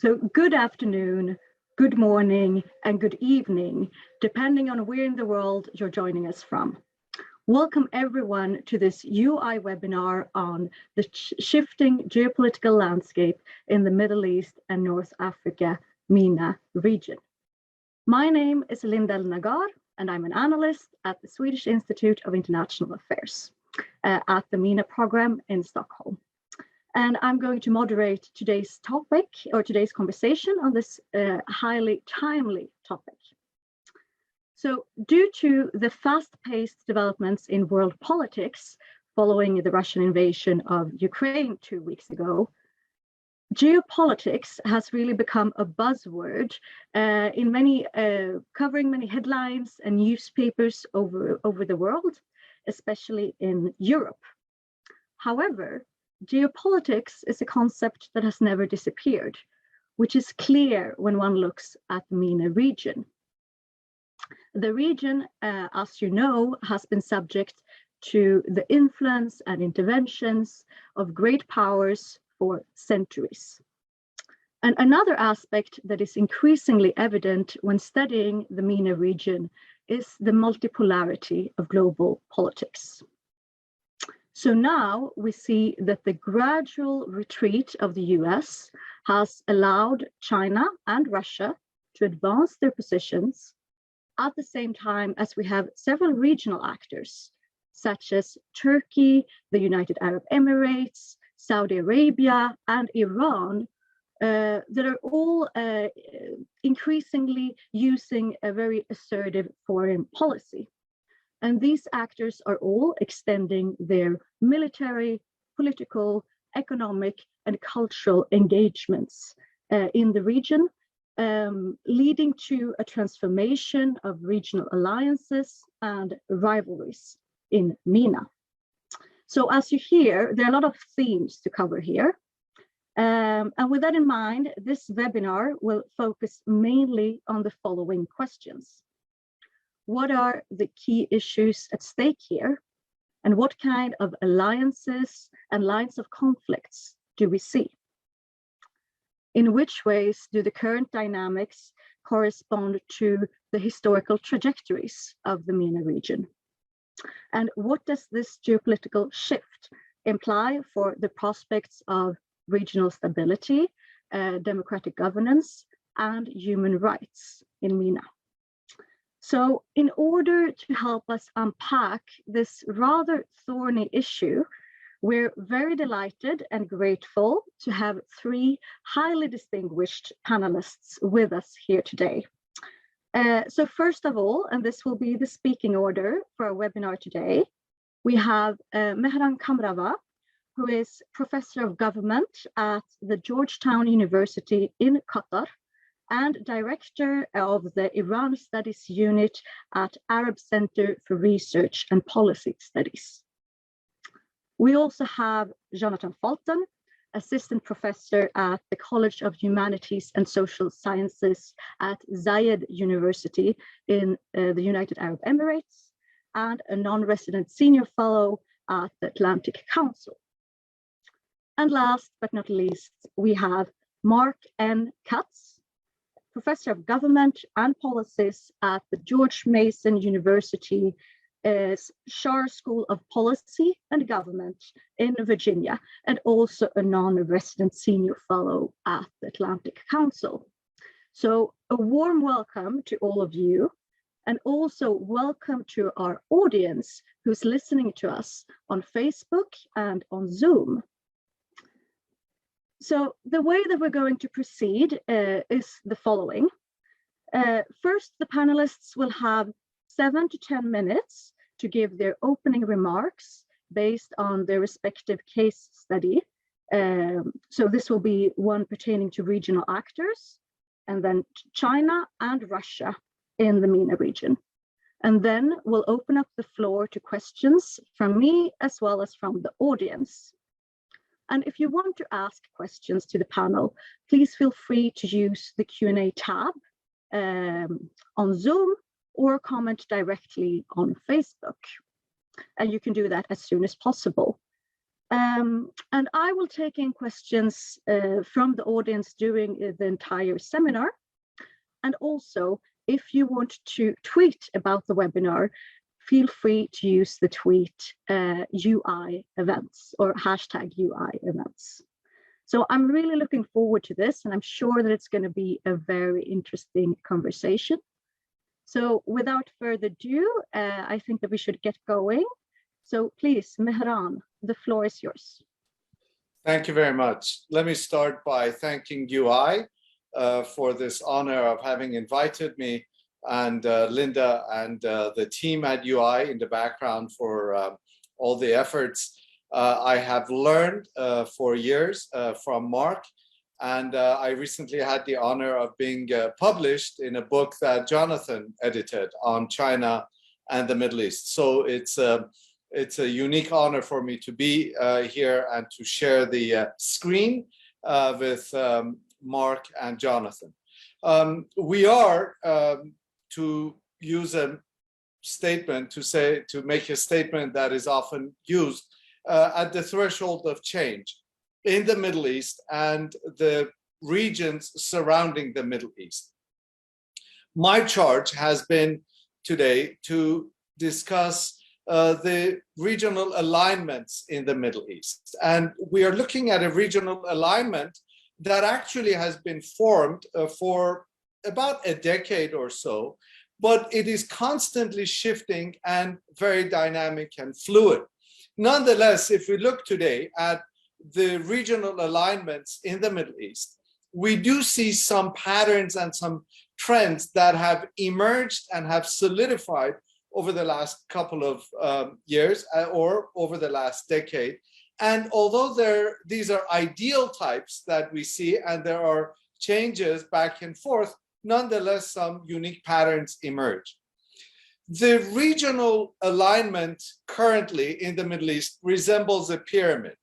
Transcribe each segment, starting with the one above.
So good afternoon, good morning, and good evening, depending on where in the world you're joining us from. Welcome everyone to this UI webinar on the shifting geopolitical landscape in the Middle East and North Africa, MENA region. My name is Linda El-Naggar, and I'm an analyst at the Swedish Institute of International Affairs at the MENA program in Stockholm. And I'm going to moderate today's topic or today's conversation on this highly timely topic. So due to the fast-paced developments in world politics following the Russian invasion of Ukraine 2 weeks ago, geopolitics has really become a buzzword in many, covering many headlines and newspapers over the world, especially in Europe. However, geopolitics is a concept that has never disappeared, which is clear when one looks at the MENA region. The region, as you know, has been subject to the influence and interventions of great powers for centuries. And another aspect that is increasingly evident when studying the MENA region is the multipolarity of global politics. So now we see that the gradual retreat of the US has allowed China and Russia to advance their positions at the same time as we have several regional actors, such as Turkey, the United Arab Emirates, Saudi Arabia, and Iran, that are all increasingly using a very assertive foreign policy. And these actors are all extending their military, political, economic, and cultural engagements in the region, leading to a transformation of regional alliances and rivalries in MENA. So as you hear, there are a lot of themes to cover here. And with that in mind, this webinar will focus mainly on the following questions. What are the key issues at stake here? And what kind of alliances and lines of conflicts do we see? In which ways do the current dynamics correspond to the historical trajectories of the MENA region? And what does this geopolitical shift imply for the prospects of regional stability, democratic governance, and human rights in MENA? So in order to help us unpack this rather thorny issue, we're very delighted and grateful to have three highly distinguished panelists with us here today. So first of all, and this will be the speaking order for our webinar today, we have Mehran Kamrava, who is Professor of Government at the Georgetown University in Qatar, and Director of the Iran Studies Unit at Arab Center for Research and Policy Studies. We also have Jonathan Fulton, Assistant Professor at the College of Humanities and Social Sciences at Zayed University in the United Arab Emirates, and a non-resident senior fellow at the Atlantic Council. And last but not least, we have Mark N. Katz, Professor of Government and Policies at the George Mason University Schar School of Policy and Government in Virginia, and also a non-resident senior fellow at the Atlantic Council. So a warm welcome to all of you, and also welcome to our audience who's listening to us on Facebook and on Zoom. So the way that we're going to proceed is the following. First, the panelists will have 7 to 10 minutes to give their opening remarks based on their respective case study. So this will be one pertaining to regional actors, and then China and Russia in the MENA region. And then we'll open up the floor to questions from me as well as from the audience. And if you want to ask questions to the panel, please feel free to use the Q&A tab on Zoom or comment directly on Facebook. And you can do that as soon as possible. And I will take in questions from the audience during the entire seminar. And also, if you want to tweet about the webinar, feel free to use the tweet UI events or hashtag UI events. So I'm really looking forward to this, and I'm sure that it's going to be a very interesting conversation. So without further ado, I think that we should get going. So please, Mehran, the floor is yours. Thank you very much. Let me start by thanking UI for this honor of having invited me, and Linda and the team at UI in the background for all the efforts. I have learned for years from Mark, and I recently had the honor of being published in a book that Jonathan edited on China and the Middle East. So it's a unique honor for me to be here and to share the screen with Mark and Jonathan. We are, to use a statement, to make a statement that is often used, at the threshold of change in the Middle East and the regions surrounding the Middle East. My charge has been today to discuss the regional alignments in the Middle East. And we are looking at a regional alignment that actually has been formed for about a decade or so, but it is constantly shifting and very dynamic and fluid. Nonetheless, if we look today at the regional alignments in the Middle East, we do see some patterns and some trends that have emerged and have solidified over the last couple of years or over the last decade. And although these are ideal types that we see and there are changes back and forth, nonetheless, some unique patterns emerge. The regional alignment currently in the Middle East resembles a pyramid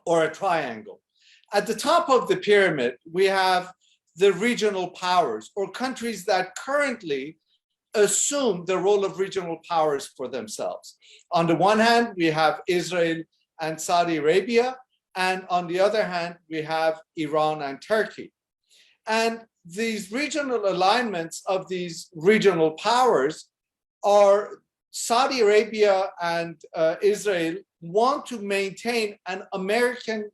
or a triangle. At the top of the pyramid, we have the regional powers or countries that currently assume the role of regional powers for themselves. On the one hand, we have Israel and Saudi Arabia, and on the other hand, we have Iran and Turkey. And these regional alignments of these regional powers are Saudi Arabia and Israel want to maintain an American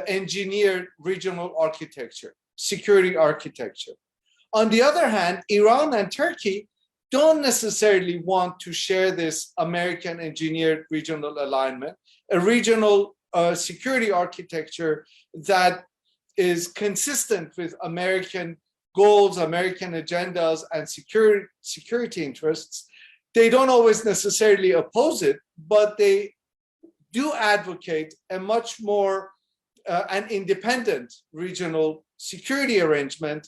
engineered regional architecture, security architecture. On the other hand, Iran and Turkey don't necessarily want to share this American engineered regional alignment, a regional security architecture that is consistent with American goals, American agendas, and security interests. They don't always necessarily oppose it, but they do advocate a much more an independent regional security arrangement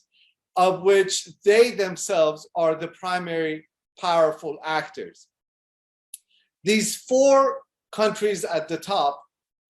of which they themselves are the primary powerful actors. These four countries at the top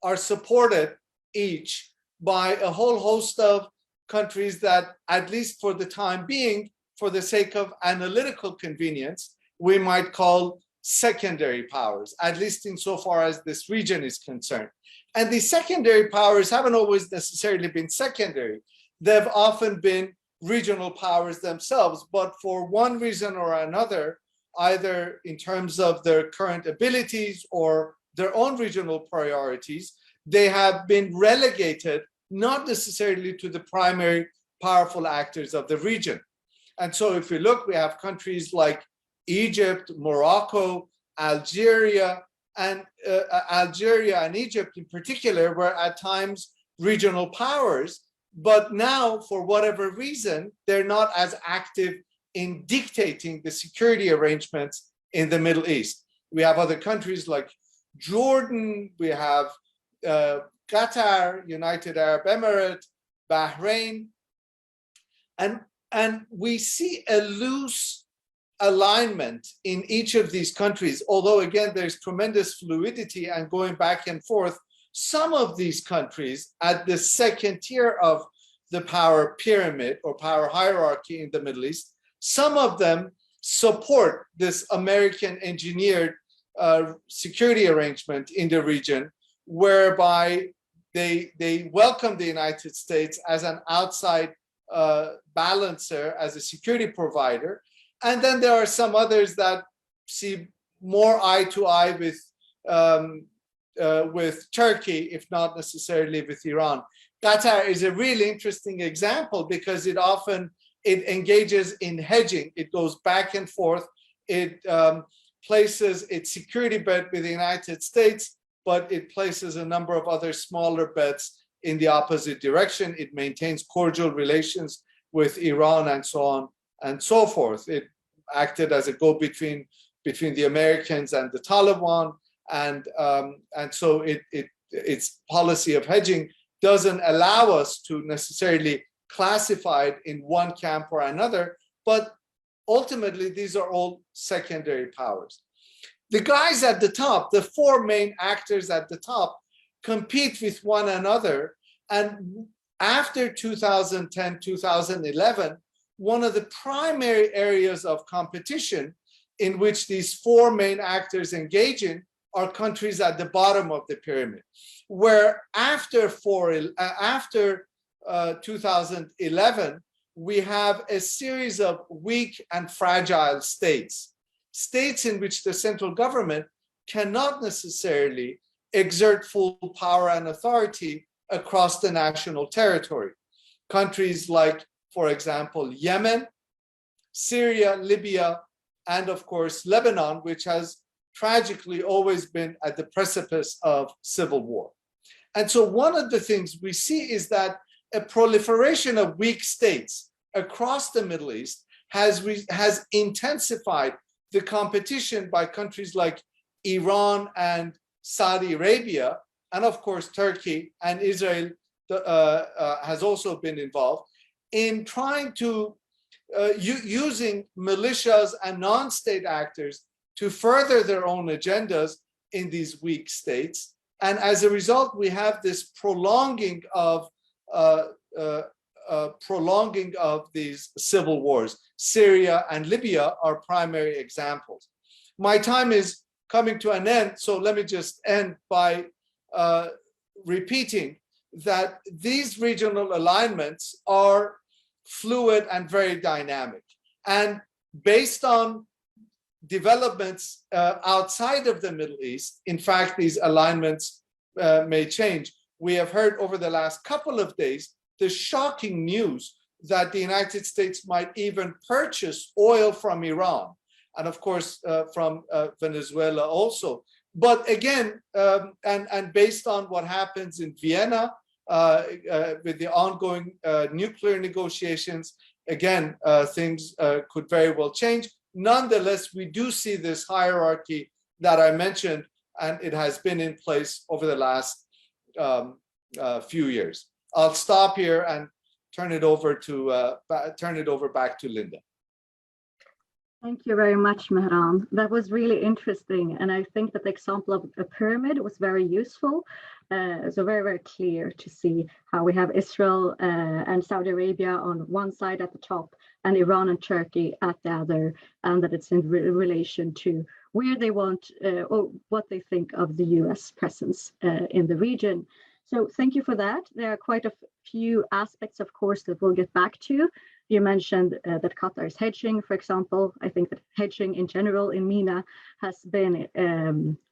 are supported each by a whole host of countries that, at least for the time being, for the sake of analytical convenience, we might call secondary powers, at least insofar as this region is concerned. And these secondary powers haven't always necessarily been secondary. They've often been regional powers themselves, but for one reason or another, either in terms of their current abilities or their own regional priorities, they have been relegated not necessarily to the primary powerful actors of the region. And so if we look, we have countries like Egypt, Morocco, Algeria, and Egypt in particular were at times regional powers, but now for whatever reason, they're not as active in dictating the security arrangements in the Middle East. We have other countries like Jordan, we have Qatar, United Arab Emirates, Bahrain, and we see a loose alignment in each of these countries, although again, there's tremendous fluidity and going back and forth. Some of these countries at the second tier of the power pyramid or power hierarchy in the Middle East, some of them support this American engineered security arrangement in the region, whereby they welcome the United States as an outside balancer, as a security provider. And then there are some others that see more eye to eye with Turkey, if not necessarily with Iran. Qatar is a really interesting example because it engages in hedging. It goes back and forth. It places its security bet with the United States, but it places a number of other smaller bets in the opposite direction. It maintains cordial relations with Iran and so on and so forth. It acted as a go-between between the Americans and the Taliban, and so its policy of hedging doesn't allow us to necessarily classify it in one camp or another, but ultimately these are all secondary powers. The guys at the top, the four main actors at the top, compete with one another, and after 2010, 2011, one of the primary areas of competition in which these four main actors engage in are countries at the bottom of the pyramid, where after 2011, we have a series of weak and fragile states in which the central government cannot necessarily exert full power and authority across the national territory. Countries like, for example, Yemen, Syria, Libya, and of course, Lebanon, which has tragically always been at the precipice of civil war. And so one of the things we see is that a proliferation of weak states across the Middle East has intensified the competition by countries like Iran and Saudi Arabia, and of course, Turkey and Israel has also been involved in trying to using militias and non-state actors to further their own agendas in these weak states. And as a result, we have this prolonging of these civil wars. Syria and Libya are primary examples. My time is coming to an end, so let me just end by repeating that these regional alignments are fluid and very dynamic. And based on developments outside of the Middle East, in fact, these alignments may change. We have heard over the last couple of days the shocking news that the United States might even purchase oil from Iran, and of course from Venezuela also. But again, and based on what happens in Vienna with the ongoing nuclear negotiations, again, things could very well change. Nonetheless, we do see this hierarchy that I mentioned, and it has been in place over the last few years. I'll stop here and turn it over back to Linda. Thank you very much, Mehran. That was really interesting, and I think that the example of a pyramid was very useful. So very, very clear to see how we have Israel and Saudi Arabia on one side at the top and Iran and Turkey at the other, and that it's in relation to where they want or what they think of the US presence in the region. So thank you for that. There are quite a few aspects, of course, that we'll get back to. You mentioned that Qatar is hedging, for example. I think that hedging in general in MENA has been,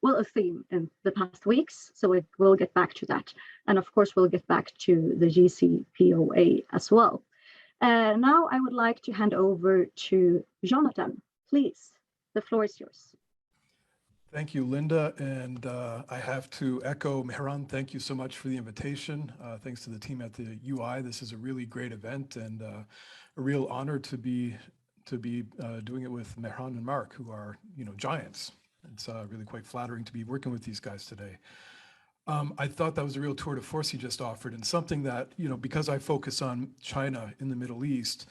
well, a theme in the past weeks. So we'll get back to that. And of course, we'll get back to the JCPOA as well. Now I would like to hand over to Jonathan. Please, the floor is yours. Thank you, Linda. And I have to echo Mehran. Thank you so much for the invitation. Thanks to the team at the UI. This is a really great event and a real honor to be doing it with Mehran and Mark, who are, giants. It's really quite flattering to be working with these guys today. I thought that was a real tour de force he just offered, and something that, because I focus on China in the Middle East,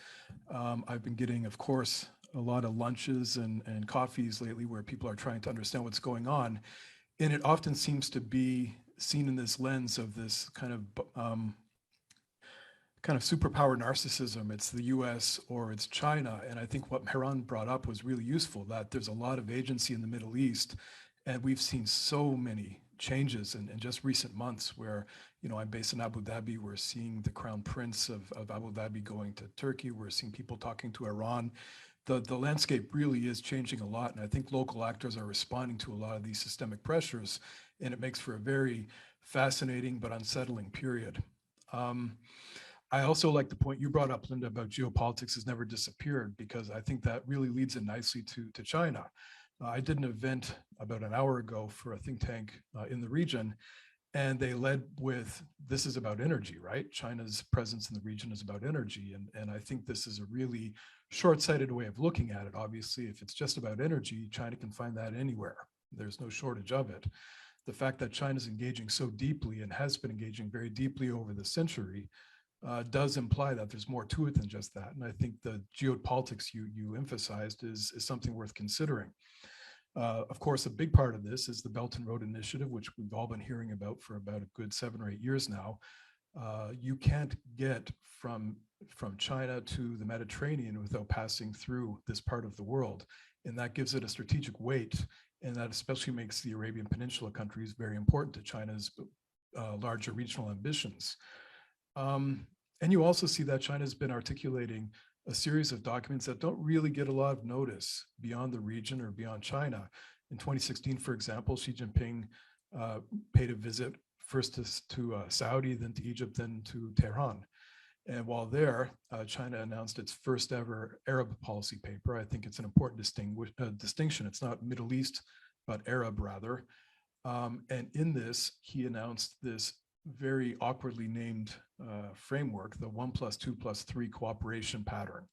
I've been getting, of course, a lot of lunches and coffees lately where people are trying to understand what's going on. And it often seems to be seen in this lens of this kind of superpower narcissism. It's the US or it's China. And I think what Mehran brought up was really useful, that there's a lot of agency in the Middle East. And we've seen so many changes in just recent months where, I'm based in Abu Dhabi. We're seeing the Crown Prince of Abu Dhabi going to Turkey. We're seeing people talking to Iran. The landscape really is changing a lot. And I think local actors are responding to a lot of these systemic pressures. And it makes for a very fascinating but unsettling period. I also like the point you brought up, Linda, about geopolitics has never disappeared, because I think that really leads in nicely to China. I did an event about an hour ago for a think tank in the region, and they led with, this is about energy, right? China's presence in the region is about energy. And I think this is a really short-sighted way of looking at it. Obviously, if it's just about energy, China can find that anywhere. There's no shortage of it. The fact that China's engaging so deeply and has been engaging very deeply over the century does imply that there's more to it than just that. And I think the geopolitics you emphasized is something worth considering. Of course, a big part of this is the Belt and Road Initiative, which we've all been hearing about for about a good 7 or 8 years now. You can't get from China to the Mediterranean without passing through this part of the world. And that gives it a strategic weight. And that especially makes the Arabian Peninsula countries very important to China's larger regional ambitions. And you also see that China's been articulating a series of documents that don't really get a lot of notice beyond the region or beyond China. In 2016, for example, Xi Jinping paid a visit first to Saudi, then to Egypt, then to Tehran. And while there, China announced its first ever Arab policy paper. I think it's an important distinction. It's not Middle East, but Arab rather. And in this, he announced this very awkwardly named framework, the 1+2+3 cooperation pattern,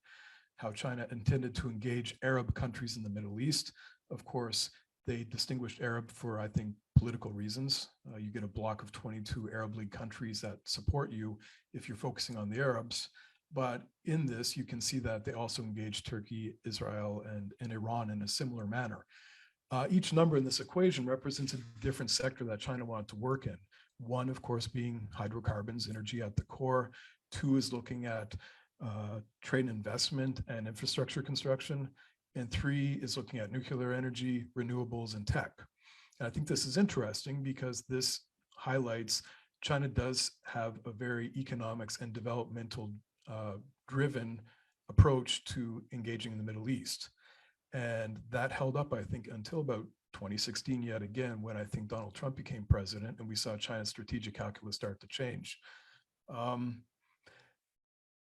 how China intended to engage Arab countries in the Middle East. Of course, they distinguished Arab for, I think, political reasons. You get a block of 22 Arab League countries that support you if you're focusing on the Arabs. But in this, you can see that they also engage Turkey, Israel, and Iran in a similar manner. Each number in this equation represents a different sector that China wanted to work in. One, of course, being hydrocarbons, energy at the core. Two is looking at trade and investment and infrastructure construction. And three is looking at nuclear energy, renewables, and tech. And I think this is interesting because this highlights China does have a very economics and developmental driven approach to engaging in the Middle East. And that held up, I think, until about 2016 yet again, when I think Donald Trump became president and we saw China's strategic calculus start to change.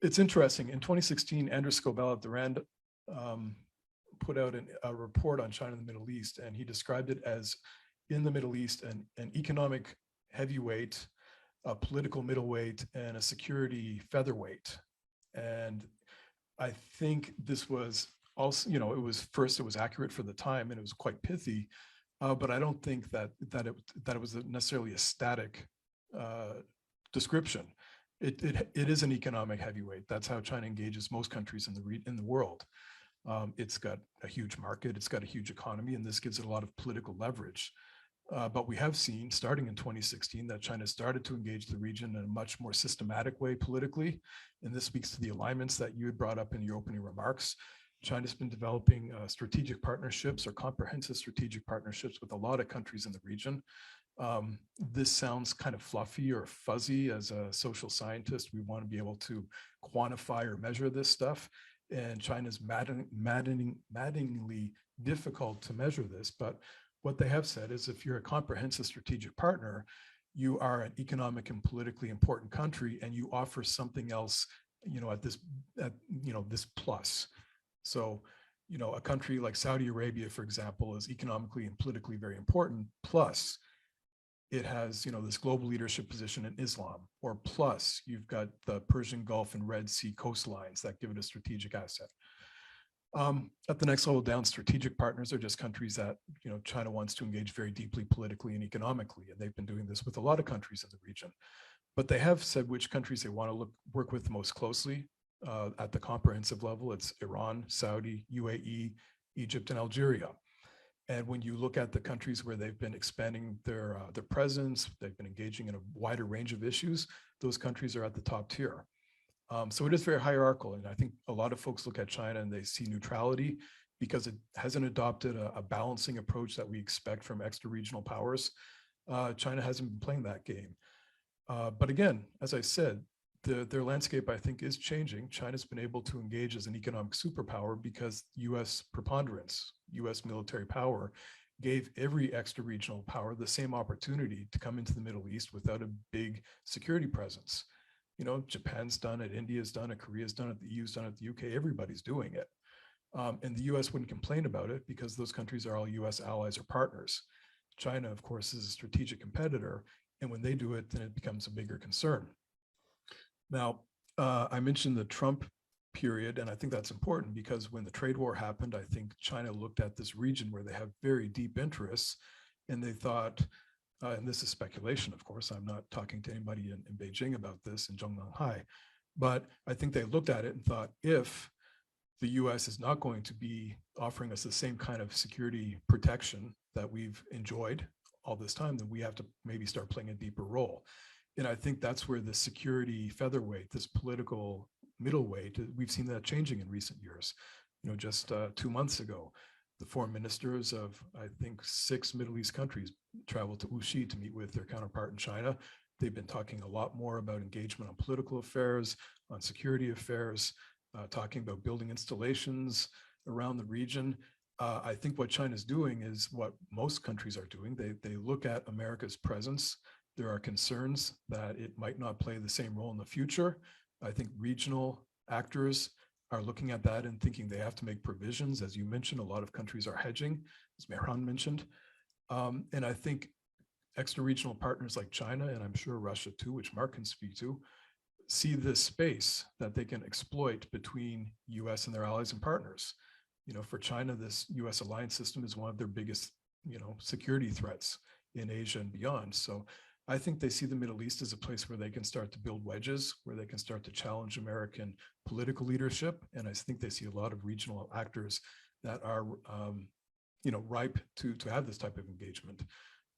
It's interesting. In 2016, Andrew Scobell at the RAND put out a report on China in the Middle East, and he described it as, in the Middle East, an economic heavyweight, a political middleweight, and a security featherweight. And I think this was also, it was accurate for the time, and it was quite pithy, but I don't think that it was necessarily a static description. It is an economic heavyweight. That's how China engages most countries in the world. It's got a huge market, it's got a huge economy, and this gives it a lot of political leverage. But we have seen, starting in 2016, that China started to engage the region in a much more systematic way politically. And this speaks to the alignments that you had brought up in your opening remarks. China's been developing strategic partnerships or comprehensive strategic partnerships with a lot of countries in the region. This sounds kind of fluffy or fuzzy. As a social scientist, we want to be able to quantify or measure this stuff. And China's maddeningly difficult to measure this. But what they have said is, if you're a comprehensive strategic partner, you are an economic and politically important country, and you offer something else, at this plus. So, a country like Saudi Arabia, for example, is economically and politically very important. Plus, it has, this global leadership position in Islam, or plus you've got the Persian Gulf and Red Sea coastlines that give it a strategic asset. At the next level down, strategic partners are just countries that, China wants to engage very deeply politically and economically. And they've been doing this with a lot of countries in the region. But they have said which countries they want to work with most closely at the comprehensive level. It's Iran, Saudi, UAE, Egypt, and Algeria. And when you look at the countries where they've been expanding their presence, they've been engaging in a wider range of issues, those countries are at the top tier. So it is very hierarchical. And I think a lot of folks look at China and they see neutrality because it hasn't adopted a balancing approach that we expect from extra-regional powers, China hasn't been playing that game. But again, as I said, their landscape, I think, is changing. China's been able to engage as an economic superpower because US preponderance, US military power, gave every extra-regional power the same opportunity to come into the Middle East without a big security presence. You know, Japan's done it, India's done it, Korea's done it, the EU's done it, the UK, everybody's doing it. And the US wouldn't complain about it because those countries are all US allies or partners. China, of course, is a strategic competitor, and when they do it, then it becomes a bigger concern. Now, I mentioned the Trump period, and I think that's important because when the trade war happened, I think China looked at this region where they have very deep interests, and they thought, and this is speculation, of course, I'm not talking to anybody in Beijing about this, in Zhongnanhai, but I think they looked at it and thought, if the US is not going to be offering us the same kind of security protection that we've enjoyed all this time, then we have to maybe start playing a deeper role. And I think that's where the security featherweight, this political middleweight, we've seen that changing in recent years. You know, just 2 months ago, the foreign ministers of, I think, 6 Middle East countries traveled to Wuxi to meet with their counterpart in China. They've been talking a lot more about engagement on political affairs, on security affairs, talking about building installations around the region. I think what China's doing is what most countries are doing. They look at America's presence. There are concerns that it might not play the same role in the future. I think regional actors are looking at that and thinking they have to make provisions. As you mentioned, a lot of countries are hedging, as Mehran mentioned. And I think extra-regional partners like China, and I'm sure Russia too, which Mark can speak to, see this space that they can exploit between US and their allies and partners. You know, for China, this US alliance system is one of their biggest, you know, security threats in Asia and beyond. So I think they see the Middle East as a place where they can start to build wedges, where they can start to challenge American political leadership. And I think they see a lot of regional actors that are, you know, ripe to have this type of engagement.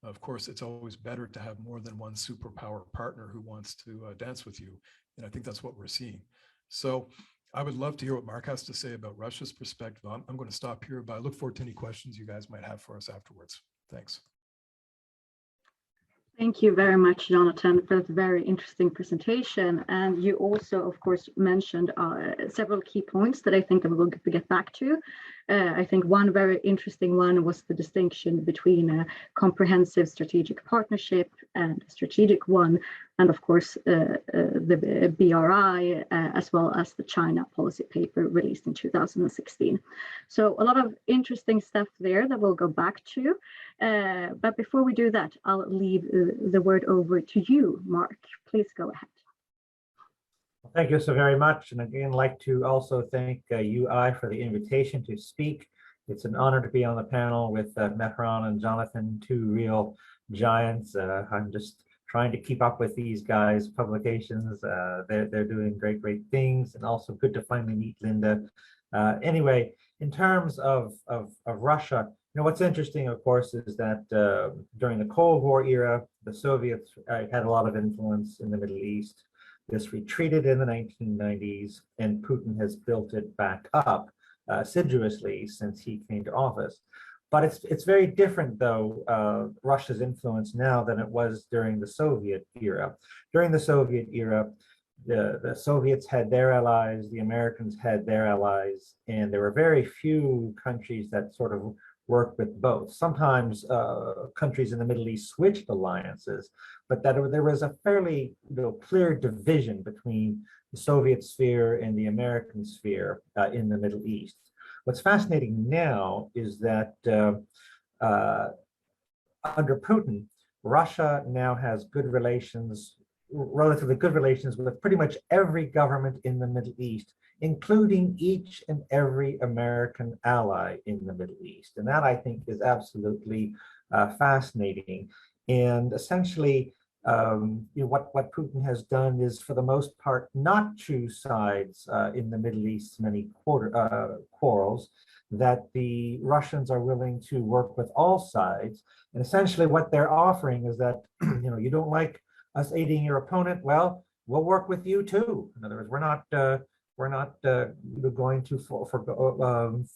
Of course, it's always better to have more than one superpower partner who wants to dance with you. And I think that's what we're seeing. So I would love to hear what Mark has to say about Russia's perspective. I'm going to stop here, but I look forward to any questions you guys might have for us afterwards. Thanks. Thank you very much, Jonathan, for that very interesting presentation. And you also, of course, mentioned several key points that I think I'm going to get back to. I think one very interesting one was the distinction between a comprehensive strategic partnership and a strategic one, and of course, the BRI, as well as the China policy paper released in 2016. So a lot of interesting stuff there that we'll go back to. But before we do that, I'll leave the word over to you, Mark. Please go ahead. Thank you so very much. And again, I'd like to also thank UI for the invitation to speak. It's an honor to be on the panel with Mehran and Jonathan, two real giants. I'm just trying to keep up with these guys' publications. They're doing great things, and also good to finally meet Linda. Anyway, in terms of Russia, you know, what's interesting, of course, is that during the Cold War era, the Soviets had a lot of influence in the Middle East. This retreated in the 1990s, and Putin has built it back up assiduously since he came to office. But it's very different, though, Russia's influence now than it was during the Soviet era. During the Soviet era, the Soviets had their allies, the Americans had their allies, and there were very few countries that sort of worked with both. Sometimes countries in the Middle East switched alliances, but that there was a fairly clear division between the Soviet sphere and the American sphere in the Middle East. What's fascinating now is that under Putin, Russia now has good relations, relatively good relations with pretty much every government in the Middle East, including each and every American ally in the Middle East. And that, I think, is absolutely fascinating. And essentially, what Putin has done is, for the most part, not choose sides in the Middle East's many quarrels, that the Russians are willing to work with all sides. And essentially what they're offering is that, you don't like us aiding your opponent, well, we'll work with you too. In other words, we're not we're not going to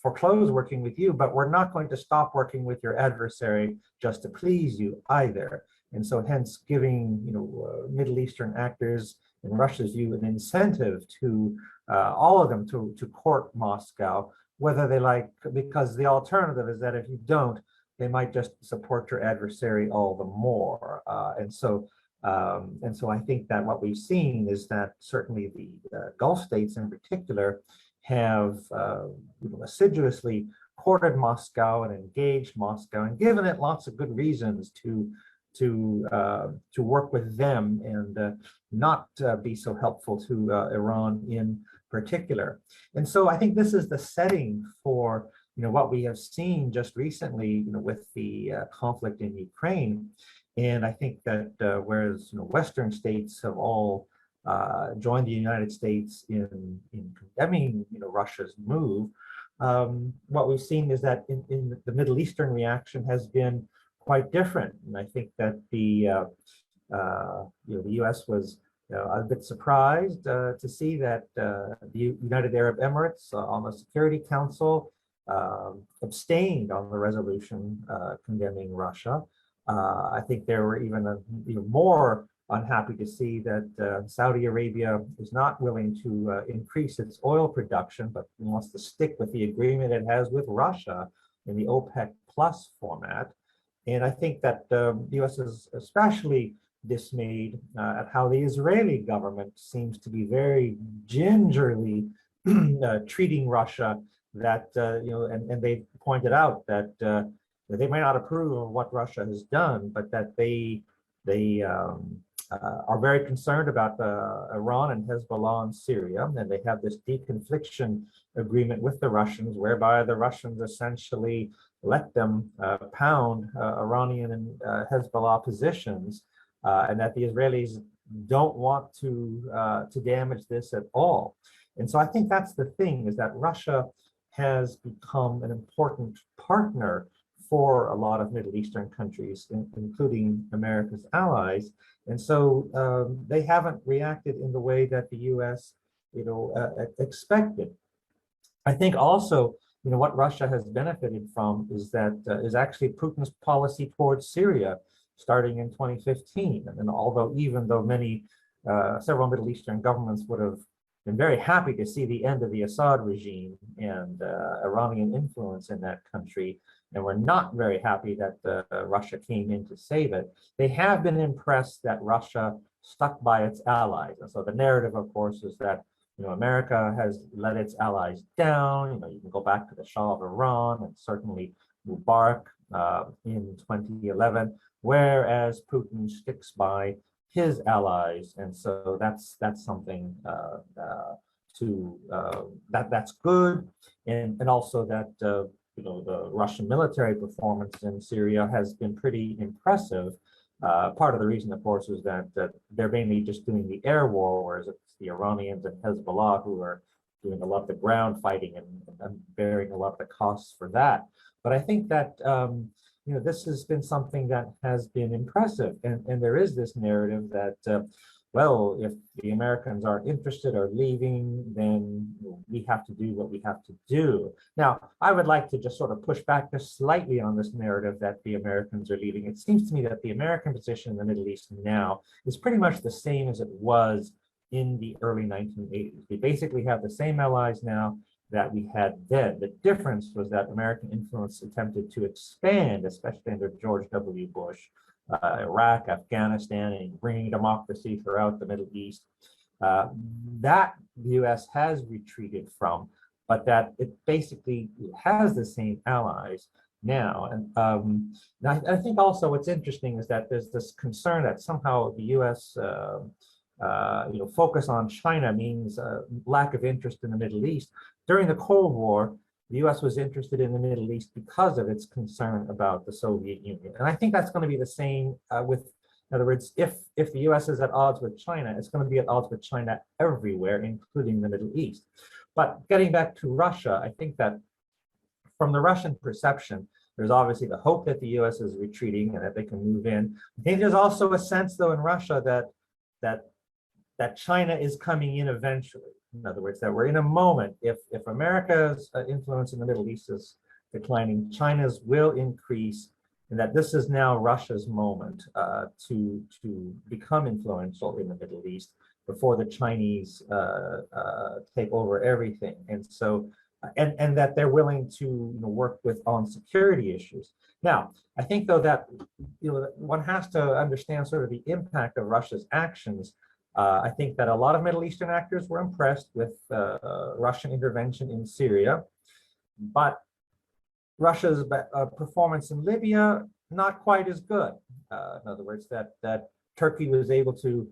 foreclose working with you, but we're not going to stop working with your adversary just to please you either. And so hence giving Middle Eastern actors in Russia's view an incentive to all of them to court Moscow, whether they like, because the alternative is that if you don't, they might just support your adversary all the more. And so I think that what we've seen is that certainly the Gulf states in particular have assiduously courted Moscow and engaged Moscow and given it lots of good reasons to work with them and not be so helpful to Iran in particular. And so I think this is the setting for what we have seen just recently with the conflict in Ukraine. And I think that whereas Western states have all joined the United States in condemning Russia's move, what we've seen is that in the Middle Eastern reaction has been quite different. And I think that the U.S. was a bit surprised to see that the United Arab Emirates on the Security Council abstained on the resolution condemning Russia. I think they were even more unhappy to see that Saudi Arabia is not willing to increase its oil production, but wants to stick with the agreement it has with Russia in the OPEC plus format. And I think that the U.S. is especially dismayed at how the Israeli government seems to be very gingerly treating Russia. That and they pointed out that they may not approve of what Russia has done, but that they are very concerned about Iran and Hezbollah in Syria, and they have this deconfliction agreement with the Russians, whereby the Russians essentially let them pound Iranian and Hezbollah positions, and that the Israelis don't want to damage this at all. And so I think that's the thing, is that Russia has become an important partner for a lot of Middle Eastern countries, including America's allies. And so they haven't reacted in the way that the U.S. expected. I think also, what Russia has benefited from is that is actually Putin's policy towards Syria starting in 2015. And even though several Middle Eastern governments would have been very happy to see the end of the Assad regime and Iranian influence in that country, and we're not very happy that Russia came in to save it, they have been impressed that Russia stuck by its allies. And so the narrative, of course, is that America has let its allies down. You can go back to the Shah of Iran and certainly Mubarak in 2011, whereas Putin sticks by his allies, and so that's something that's good, and also that the Russian military performance in Syria has been pretty impressive. Part of the reason, of course, is that they're mainly just doing the air war, whereas it's the Iranians and Hezbollah who are doing a lot of the ground fighting and bearing a lot of the costs for that. But I think that this has been something that has been impressive, and there is this narrative that well, if the Americans are interested or leaving, then we have to do what we have to do. Now, I would like to just sort of push back just slightly on this narrative that the Americans are leaving. It seems to me that the American position in the Middle East now is pretty much the same as it was in the early 1980s. We basically have the same allies now that we had then. The difference was that American influence attempted to expand, especially under George W. Bush, Iraq, Afghanistan, and bringing democracy throughout the Middle East. That the U.S. has retreated from, but that it basically has the same allies now. And I think also what's interesting is that there's this concern that somehow the U.S. Focus on China means lack of interest in the Middle East. During the Cold War, the U.S. was interested in the Middle East because of its concern about the Soviet Union. And I think that's going to be the same in other words, if the U.S. is at odds with China, it's going to be at odds with China everywhere, including the Middle East. But getting back to Russia, I think that from the Russian perception, there's obviously the hope that the U.S. is retreating and that they can move in. I think there's also a sense, though, in Russia that China is coming in eventually. In other words, that we're in a moment, if America's influence in the Middle East is declining, China's will increase, and that this is now Russia's moment to become influential in the Middle East before the Chinese take over everything. And so, and that they're willing to work with on security issues. Now, I think though that one has to understand sort of the impact of Russia's actions. I think that a lot of Middle Eastern actors were impressed with Russian intervention in Syria, but Russia's performance in Libya, not quite as good. In other words, that Turkey was able to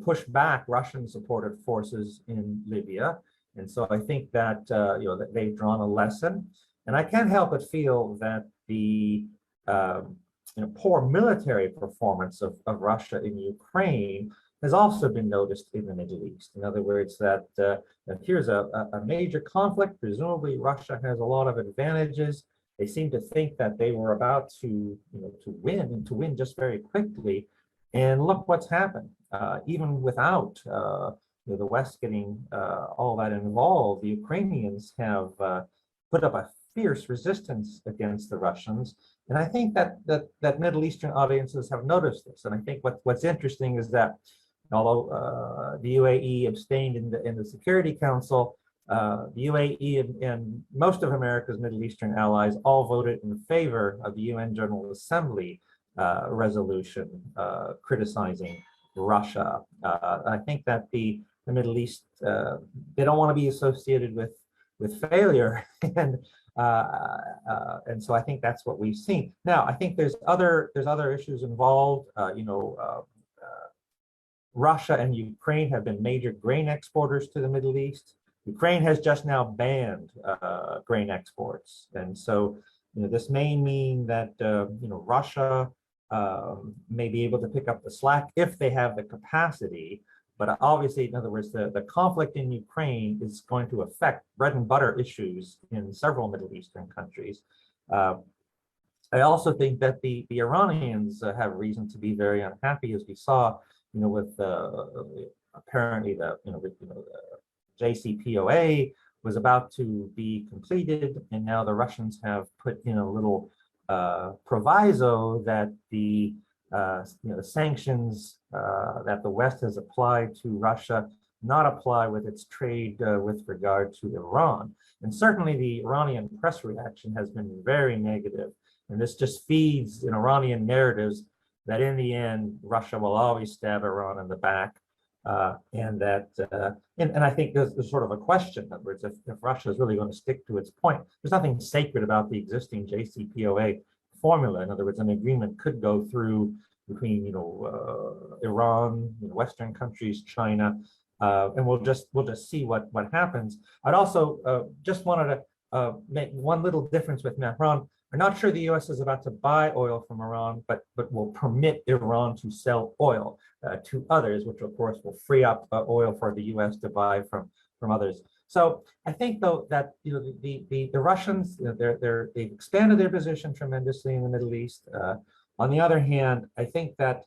push back Russian-supported forces in Libya. And so I think that, that they've drawn a lesson. And I can't help but feel that the poor military performance of Russia in Ukraine has also been noticed in the Middle East. In other words, that here's a major conflict. Presumably, Russia has a lot of advantages. They seem to think that they were about to win just very quickly. And look what's happened. Even without the West getting all that involved, the Ukrainians have put up a fierce resistance against the Russians. And I think that Middle Eastern audiences have noticed this. And I think what's interesting is that although the UAE abstained in the Security Council, the UAE and most of America's Middle Eastern allies all voted in favor of the UN General Assembly resolution criticizing Russia. I think that the Middle East, they don't want to be associated with failure, and so I think that's what we've seen. Now, I think there's other issues involved. Russia and Ukraine have been major grain exporters to the Middle East. Ukraine has just now banned grain exports, and so this may mean that Russia may be able to pick up the slack if they have the capacity. But obviously, in other words, the conflict in Ukraine is going to affect bread and butter issues in several Middle Eastern countries. I also think that the Iranians have reason to be very unhappy, as we saw, with apparently the JCPOA was about to be completed, and now the Russians have put in a little proviso that the sanctions that the West has applied to Russia not apply with its trade with regard to Iran. And certainly the Iranian press reaction has been very negative. And this just feeds in Iranian narratives that in the end, Russia will always stab Iran in the back. And I think there's sort of a question. In other words, if Russia is really going to stick to its point, there's nothing sacred about the existing JCPOA formula. In other words, an agreement could go through between Iran, Western countries, China, and we'll just see what happens. I'd also just wanted to make one little difference with Mehran. I'm not sure the U.S. is about to buy oil from Iran, but will permit Iran to sell oil to others, which of course will free up oil for the U.S. to buy from others. So I think though that the Russians, they've expanded their position tremendously in the Middle East. On the other hand, I think that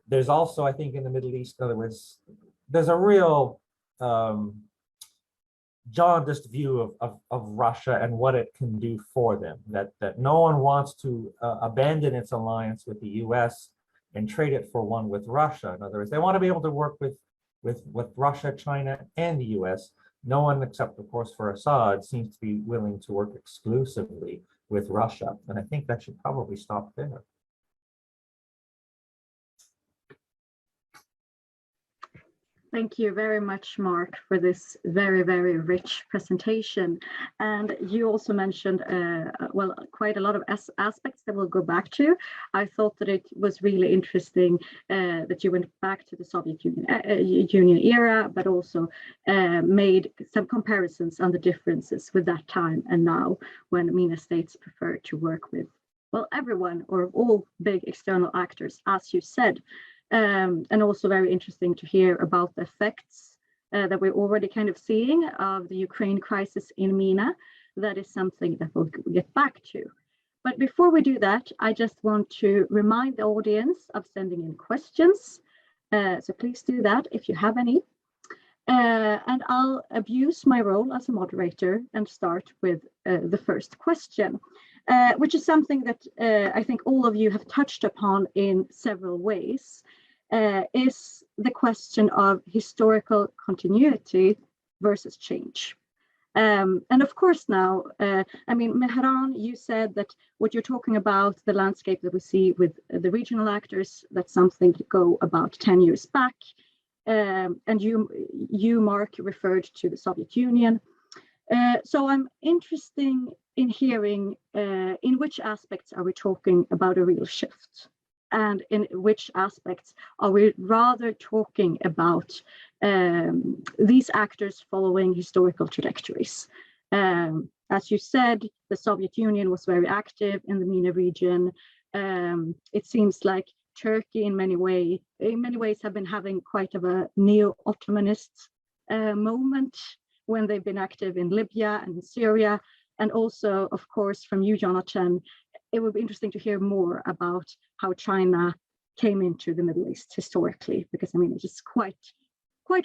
there's also, I think, in the Middle East, in other words, there's a real jaundiced view of Russia and what it can do for them, that no one wants to abandon its alliance with the US and trade it for one with Russia. In other words, they want to be able to work with Russia, China, and the US. No one except, of course, for Assad seems to be willing to work exclusively with Russia. And I think that should probably stop there. Thank you very much, Mark, for this very, very rich presentation. And you also mentioned, well, quite a lot of aspects that we'll go back to. I thought that it was really interesting that you went back to the Soviet Union era, but also made some comparisons on the differences with that time and now, when MENA states prefer to work with, well, everyone or all big external actors, as you said. And also very interesting to hear about the effects that we're already kind of seeing of the Ukraine crisis in MENA. That is something that we'll get back to. But before we do that, I just want to remind the audience of sending in questions. So please do that if you have any. And I'll abuse my role as a moderator and start with the first question, which is something that I think all of you have touched upon in several ways, is the question of historical continuity versus change. And of course now, I mean, Mehran, you said that what you're talking about, the landscape that we see with the regional actors, that's something to go about 10 years back. And you, Mark, referred to the Soviet Union. So I'm interested in hearing in which aspects are we talking about a real shift? And in which aspects are we rather talking about these actors following historical trajectories? As you said, the Soviet Union was very active in the MENA region. It seems like Turkey in many ways have been having quite of a neo-Ottomanist moment when they've been active in Libya and in Syria. And also, of course, from you, Jonathan, it would be interesting to hear more about how China came into the Middle East historically, because I mean, it's just quite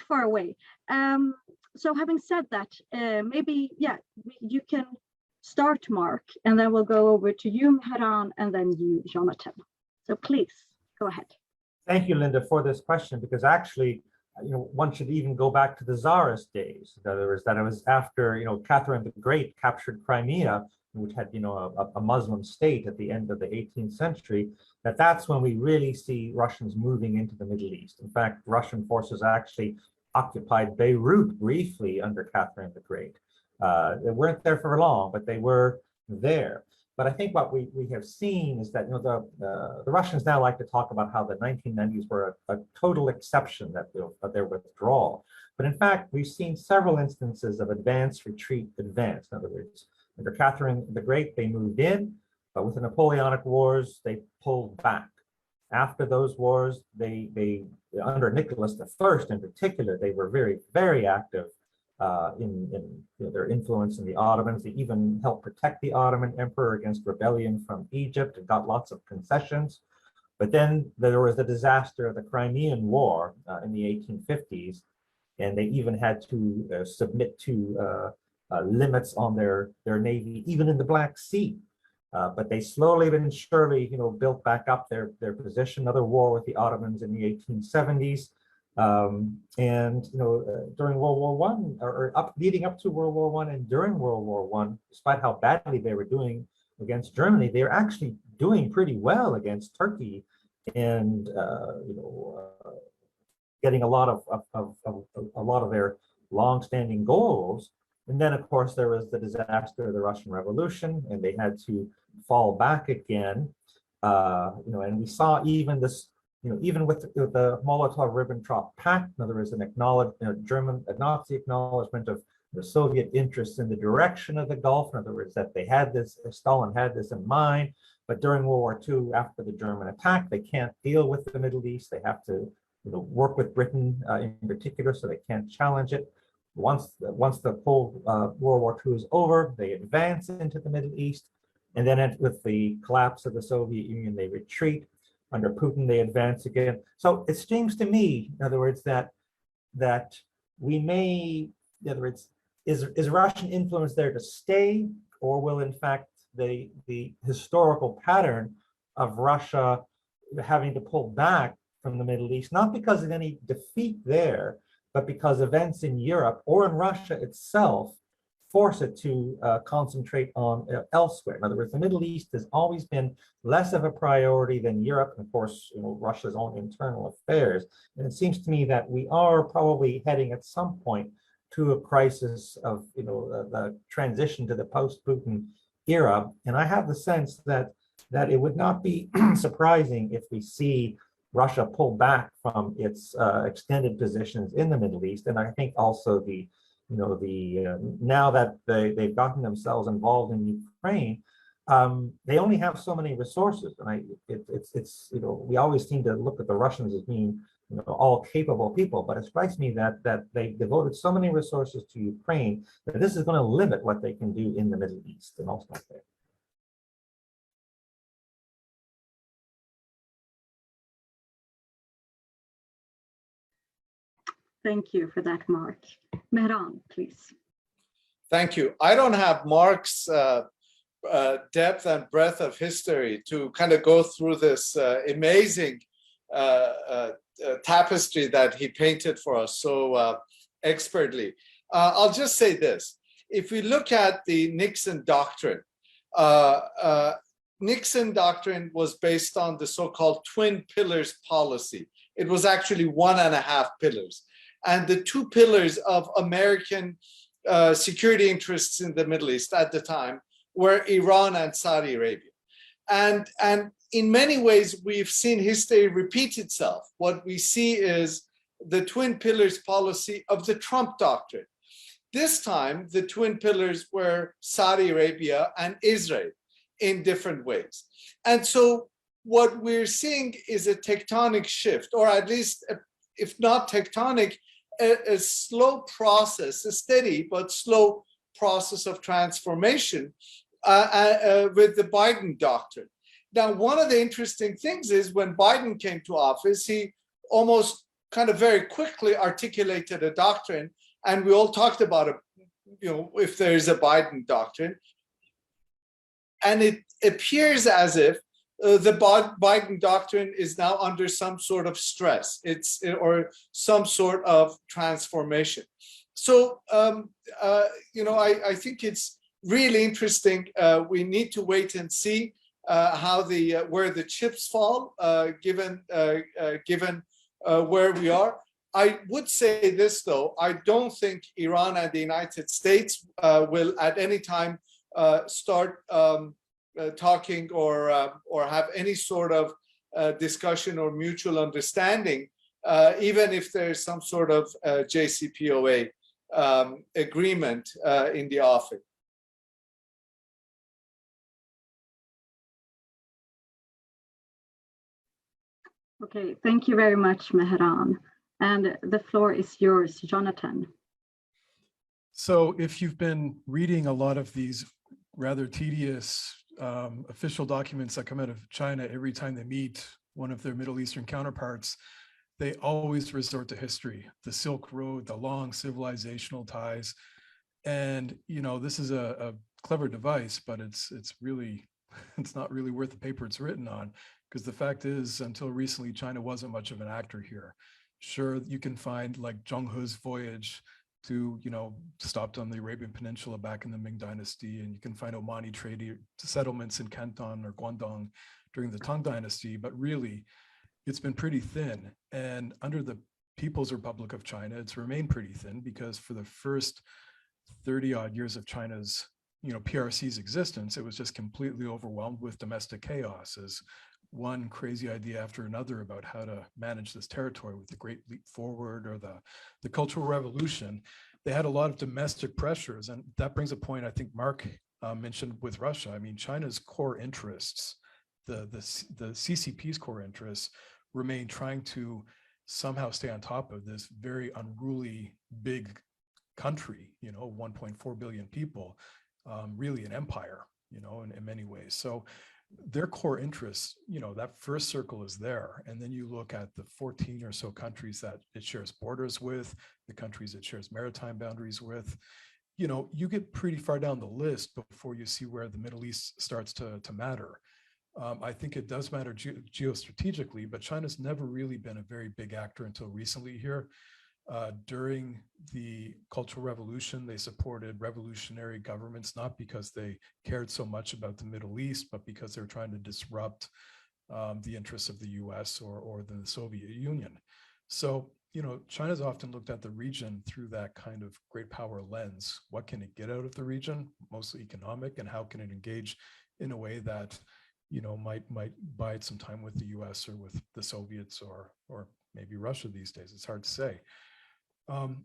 far away. So having said that, maybe, yeah, you can start, Mark, and then we'll go over to you, Mehran, and then you, Jonathan. So please, go ahead. Thank you, Linda, for this question, because actually, one should even go back to the Tsarist days. In other words, that it was after, Catherine the Great captured Crimea, which had, a Muslim state at the end of the 18th century, that's when we really see Russians moving into the Middle East. In fact, Russian forces actually occupied Beirut briefly under Catherine the Great. They weren't there for long, but they were there. But I think what we have seen is that the Russians now like to talk about how the 1990s were a total exception, that their withdrawal. But in fact, we've seen several instances of advance, retreat, advance. In other words, under Catherine the Great, they moved in, but with the Napoleonic Wars, they pulled back. After those wars, they under Nicholas I in particular, they were very, very active in their influence in the Ottomans. They even helped protect the Ottoman emperor against rebellion from Egypt and got lots of concessions. But then there was the disaster of the Crimean War in the 1850s, and they even had to submit to limits on their navy, even in the Black Sea. But they slowly but surely, built back up their position. Another war with the Ottomans in the 1870s. During World War I, or leading up to World War I and during World War I, despite how badly they were doing against Germany, they were actually doing pretty well against Turkey, and getting a lot of their long-standing goals. And then, of course, there was the disaster of the Russian Revolution, and they had to fall back again. And we saw even this. Even with the Molotov-Ribbentrop Pact, in other words, an Nazi acknowledgement of the Soviet interests in the direction of the Gulf. In other words, that they had this, Stalin had this in mind. But during World War II, after the German attack, they can't deal with the Middle East. They have to, work with Britain in particular, so they can't challenge it. Once the whole World War II is over, they advance into the Middle East, and then with the collapse of the Soviet Union, they retreat. Under Putin, they advance again. So it seems to me, in other words, that we may, in other words, is Russian influence there to stay, or will in fact the historical pattern of Russia having to pull back from the Middle East, not because of any defeat there, but because events in Europe or in Russia itself force it to concentrate on elsewhere. In other words, the Middle East has always been less of a priority than Europe, and of course, Russia's own internal affairs. And it seems to me that we are probably heading at some point to a crisis of, the transition to the post-Putin era. And I have the sense that it would not be surprising if we see Russia pull back from its extended positions in the Middle East. And I think also now that they've gotten themselves involved in Ukraine, they only have so many resources, and we always seem to look at the Russians as being all capable people, but it strikes me that they devoted so many resources to Ukraine that this is going to limit what they can do in the Middle East and also there. Thank you for that, Mark. Mehran, please. Thank you. I don't have Mark's depth and breadth of history to kind of go through this amazing tapestry that he painted for us so expertly. I'll just say this. If we look at the Nixon doctrine, Nixon doctrine was based on the so-called twin pillars policy. It was actually 1.5 pillars. And the 2 pillars of American security interests in the Middle East at the time were Iran and Saudi Arabia. And in many ways, we've seen history repeat itself. What we see is the twin pillars policy of the Trump doctrine. This time, the twin pillars were Saudi Arabia and Israel in different ways. And so what we're seeing is a tectonic shift, or at least, if not tectonic, a slow process, a steady but slow process of transformation with the Biden doctrine. Now, one of the interesting things is when Biden came to office, he almost kind of very quickly articulated a doctrine, and we all talked about it, if there is a Biden doctrine. And it appears as if the Biden doctrine is now under some sort of stress, or some sort of transformation. So, I think it's really interesting. We need to wait and see how where the chips fall, given where we are. I would say this, though. I don't think Iran and the United States will at any time start talking or have any sort of discussion or mutual understanding, even if there's some sort of JCPOA agreement in the offing. Okay, thank you very much, Mehran. And the floor is yours, Jonathan. So if you've been reading a lot of these rather tedious official documents that come out of China every time they meet one of their Middle Eastern counterparts, they always resort to history, the Silk Road, the long civilizational ties. And, this is a clever device, but it's not really worth the paper it's written on, because the fact is, until recently, China wasn't much of an actor here. Sure, you can find like Zheng He's voyage to, stopped on the Arabian Peninsula back in the Ming Dynasty, and you can find Omani trade settlements in Canton or Guangdong during the Tang Dynasty, but really, it's been pretty thin. And under the People's Republic of China, it's remained pretty thin, because for the first 30-odd years of China's, PRC's existence, it was just completely overwhelmed with domestic chaos, as one crazy idea after another about how to manage this territory, with the Great Leap Forward or the Cultural Revolution. They had a lot of domestic pressures, and that brings a point I think Mark mentioned with Russia. I mean, China's core interests, the CCP's core interests, remain trying to somehow stay on top of this very unruly big country, 1.4 billion people, really an empire, in many ways. So their core interests, that first circle is there. And then you look at the 14 or so countries that it shares borders with, the countries it shares maritime boundaries with. You get pretty far down the list before you see where the Middle East starts to matter. I think it does matter geostrategically, but China's never really been a very big actor until recently here. During the Cultural Revolution, they supported revolutionary governments, not because they cared so much about the Middle East, but because they were trying to disrupt the interests of the US or the Soviet Union. So, China's often looked at the region through that kind of great power lens. What can it get out of the region, mostly economic, and how can it engage in a way that, might buy it some time with the US or with the Soviets or maybe Russia these days? It's hard to say.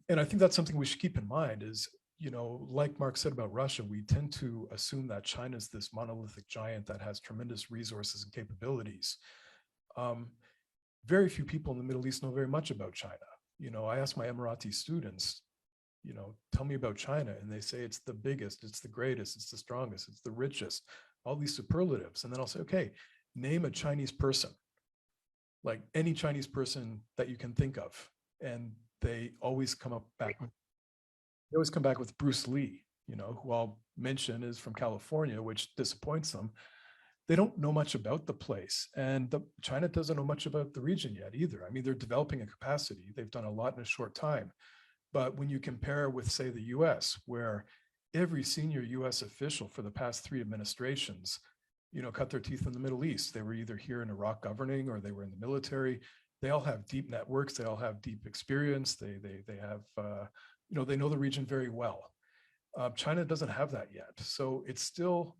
And I think that's something we should keep in mind is, like Mark said about Russia, we tend to assume that China's this monolithic giant that has tremendous resources and capabilities. Very few people in the Middle East know very much about China. I ask my Emirati students, tell me about China, and they say it's the biggest, it's the greatest, it's the strongest, it's the richest, all these superlatives. And then I'll say, okay, name a Chinese person, like any Chinese person that you can think of. And they always come back with Bruce Lee, who I'll mention is from California, which disappoints them. They don't know much about the place, and China doesn't know much about the region yet either. I mean, they're developing a capacity. They've done a lot in a short time. But when you compare with, say, the US, where every senior US official for the past 3 administrations, cut their teeth in the Middle East. They were either here in Iraq governing or they were in the military. They all have deep networks. They all have deep experience. They have, they know the region very well. China doesn't have that yet. So it's still,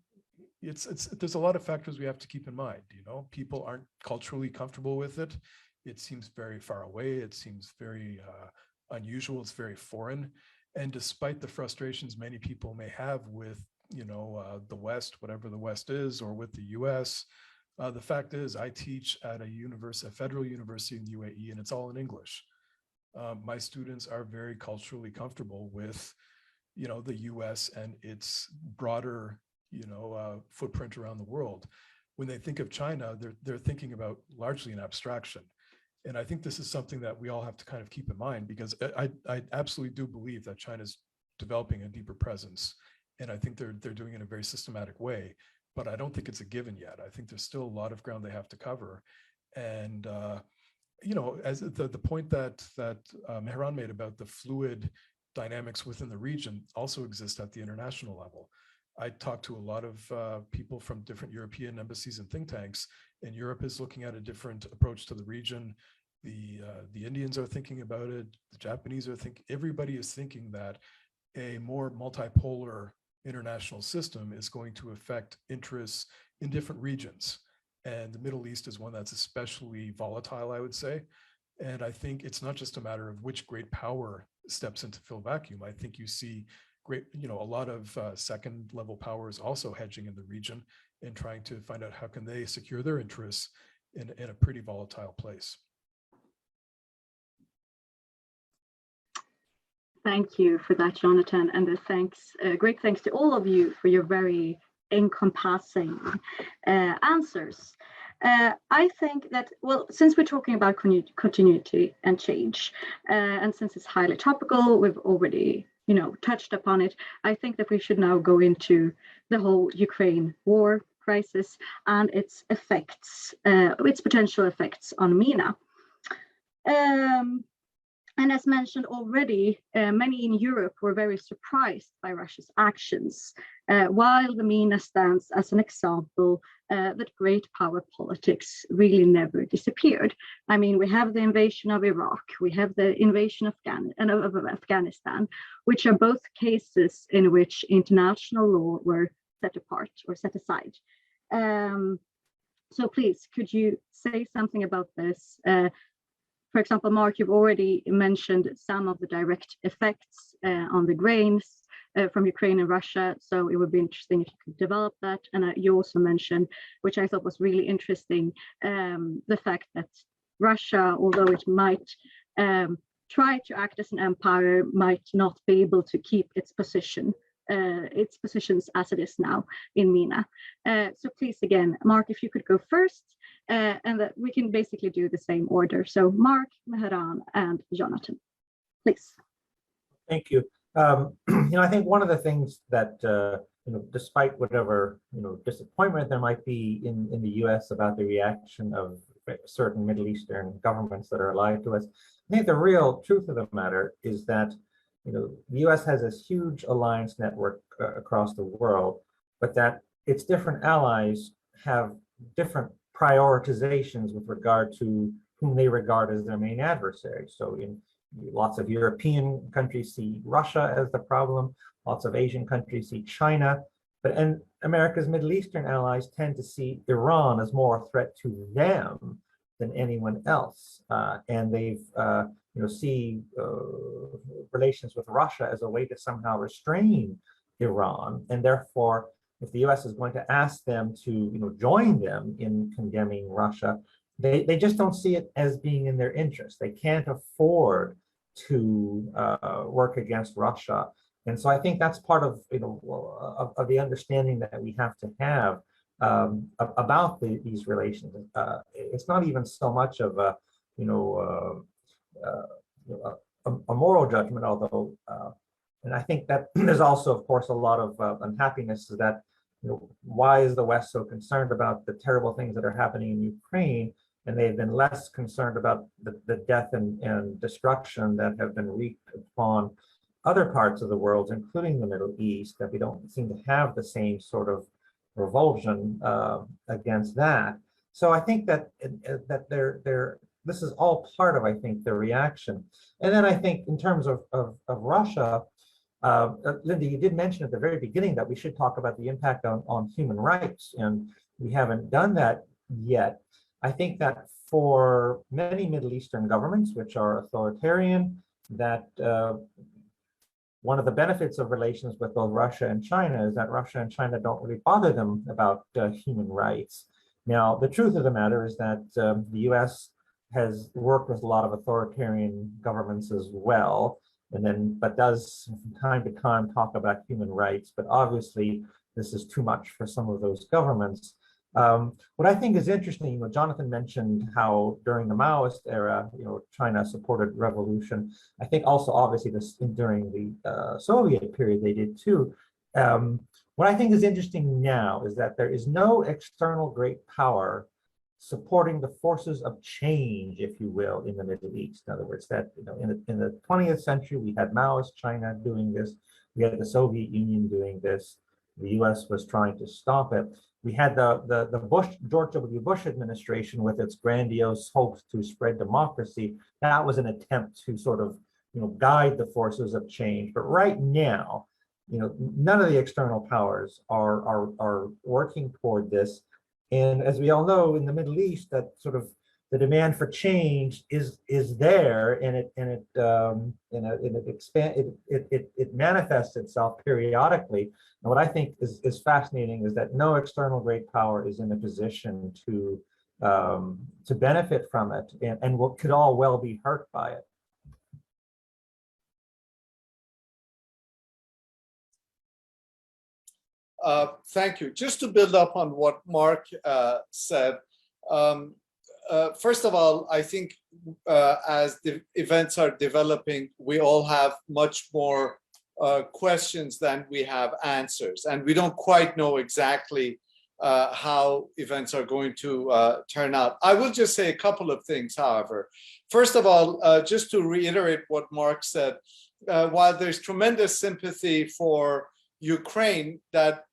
there's a lot of factors we have to keep in mind. People aren't culturally comfortable with it. It seems very far away. It seems very unusual. It's very foreign. And despite the frustrations many people may have with, the West, whatever the West is, or with the US, the fact is I teach at a federal university in the UAE, and it's all in English. My students are very culturally comfortable with, the US and its broader, footprint around the world. When they think of China, they're thinking about largely an abstraction. And I think this is something that we all have to kind of keep in mind, because I absolutely do believe that China's developing a deeper presence. And I think they're doing it in a very systematic way, but I don't think it's a given yet. I think there's still a lot of ground they have to cover. And, as the point that Mehran made about the fluid dynamics within the region also exist at the international level. I talked to a lot of people from different European embassies and think tanks, and Europe is looking at a different approach to the region. The Indians are thinking about it. The Japanese are thinking. Everybody is thinking that a more multipolar international system is going to affect interests in different regions. And the Middle East is one that's especially volatile, I would say. And I think it's not just a matter of which great power steps in to fill vacuum. I think you see a lot of second level powers also hedging in the region and trying to find out how can they secure their interests in a pretty volatile place. Thank you for that, Jonathan, and great thanks to all of you for your very encompassing answers. I think that, since we're talking about continuity and change, and since it's highly topical, we've already touched upon it. I think that we should now go into the whole Ukraine war crisis and its effects, its potential effects on MENA. And as mentioned already, many in Europe were very surprised by Russia's actions, while the MENA stands as an example that great power politics really never disappeared. I mean, we have the invasion of Iraq, we have the invasion of Afghanistan, which are both cases in which international law were set apart or set aside. So please, could you say something about this? For example, Mark, you've already mentioned some of the direct effects on the grains from Ukraine and Russia. So it would be interesting if you could develop that. And you also mentioned, which I thought was really interesting, the fact that Russia, although it might try to act as an empire, might not be able to keep its positions as it is now in MENA. So please, again, Mark, if you could go first, and that we can basically do the same order. So Mark, Mehran, and Jonathan, please. Thank you. I think one of the things that, despite whatever, disappointment there might be in the US about the reaction of certain Middle Eastern governments that are allied to us, I think the real truth of the matter is that the US has this huge alliance network across the world, but that its different allies have different prioritizations with regard to whom they regard as their main adversaries. So in lots of European countries see Russia as the problem, lots of Asian countries see China, and America's Middle Eastern allies tend to see Iran as more a threat to them than anyone else. And they've see relations with Russia as a way to somehow restrain Iran, and therefore, if the U.S. is going to ask them to, join them in condemning Russia, they just don't see it as being in their interest. They can't afford to work against Russia, and so I think that's part of of the understanding that we have to have about these relations. It's not even so much of a moral judgment, although, and I think that there's also, of course, a lot of unhappiness is that, why is the West so concerned about the terrible things that are happening in Ukraine, and they've been less concerned about the death and destruction that have been wreaked upon other parts of the world, including the Middle East, that we don't seem to have the same sort of revulsion against that. So I think that this is all part of, I think, the reaction. And then I think in terms of Russia, Linda, you did mention at the very beginning that we should talk about the impact on human rights, and we haven't done that yet. I think that for many Middle Eastern governments, which are authoritarian, that one of the benefits of relations with both Russia and China is that Russia and China don't really bother them about human rights. Now, the truth of the matter is that the US has worked with a lot of authoritarian governments as well, but does from time to time talk about human rights, but obviously this is too much for some of those governments. What I think is interesting, Jonathan mentioned how during the Maoist era, China supported revolution. I think also obviously during the Soviet period they did too. What I think is interesting now is that there is no external great power supporting the forces of change, if you will, in the Middle East. In other words, that in the 20th century, we had Maoist China doing this. We had the Soviet Union doing this. The US was trying to stop it. We had the George W. Bush administration with its grandiose hopes to spread democracy. That was an attempt to sort of guide the forces of change. But right now, none of the external powers are working toward this. And as we all know, in the Middle East, that sort of the demand for change is there, and it manifests itself periodically. And what I think is fascinating is that no external great power is in a position to benefit from it, and what could all well be hurt by it. Thank you. Just to build up on what Mark said, first of all, I think as the events are developing, we all have much more questions than we have answers, and we don't quite know exactly how events are going to turn out. I will just say a couple of things, however. First of all, just to reiterate what Mark said, while there's tremendous sympathy for Ukraine that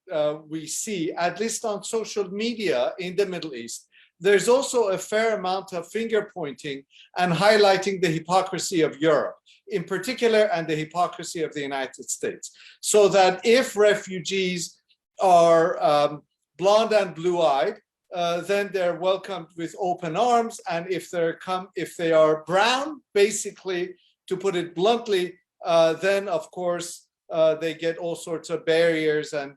we see, at least on social media in the Middle East, there's also a fair amount of finger pointing and highlighting the hypocrisy of Europe in particular and the hypocrisy of the United States. So that if refugees are blonde and blue-eyed, then they're welcomed with open arms, and if they are brown, basically, to put it bluntly, then of course they get all sorts of barriers and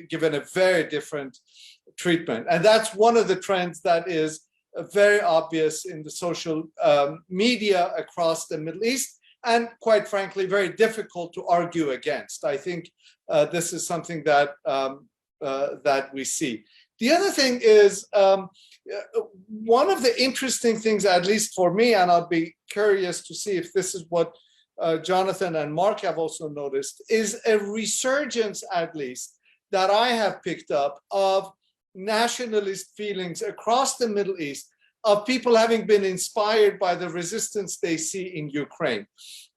given a very different treatment. And that's one of the trends that is very obvious in the social media across the Middle East, and quite frankly, very difficult to argue against. I think this is something that that we see. The other thing is, one of the interesting things, at least for me, and I'll be curious to see if this is what Jonathan and Mark have also noticed, is a resurgence, at least, that I have picked up of nationalist feelings across the Middle East, of people having been inspired by the resistance they see in Ukraine.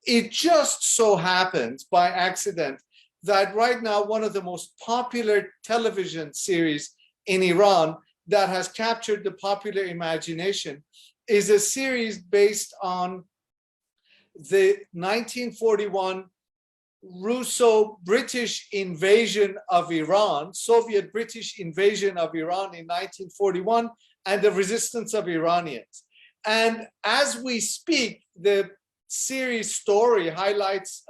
It just so happens by accident that right now one of the most popular television series in Iran that has captured the popular imagination is a series based on the 1941 Russo-British invasion of Iran, Soviet-British invasion of Iran in 1941, and the resistance of Iranians. And as we speak, the series story highlights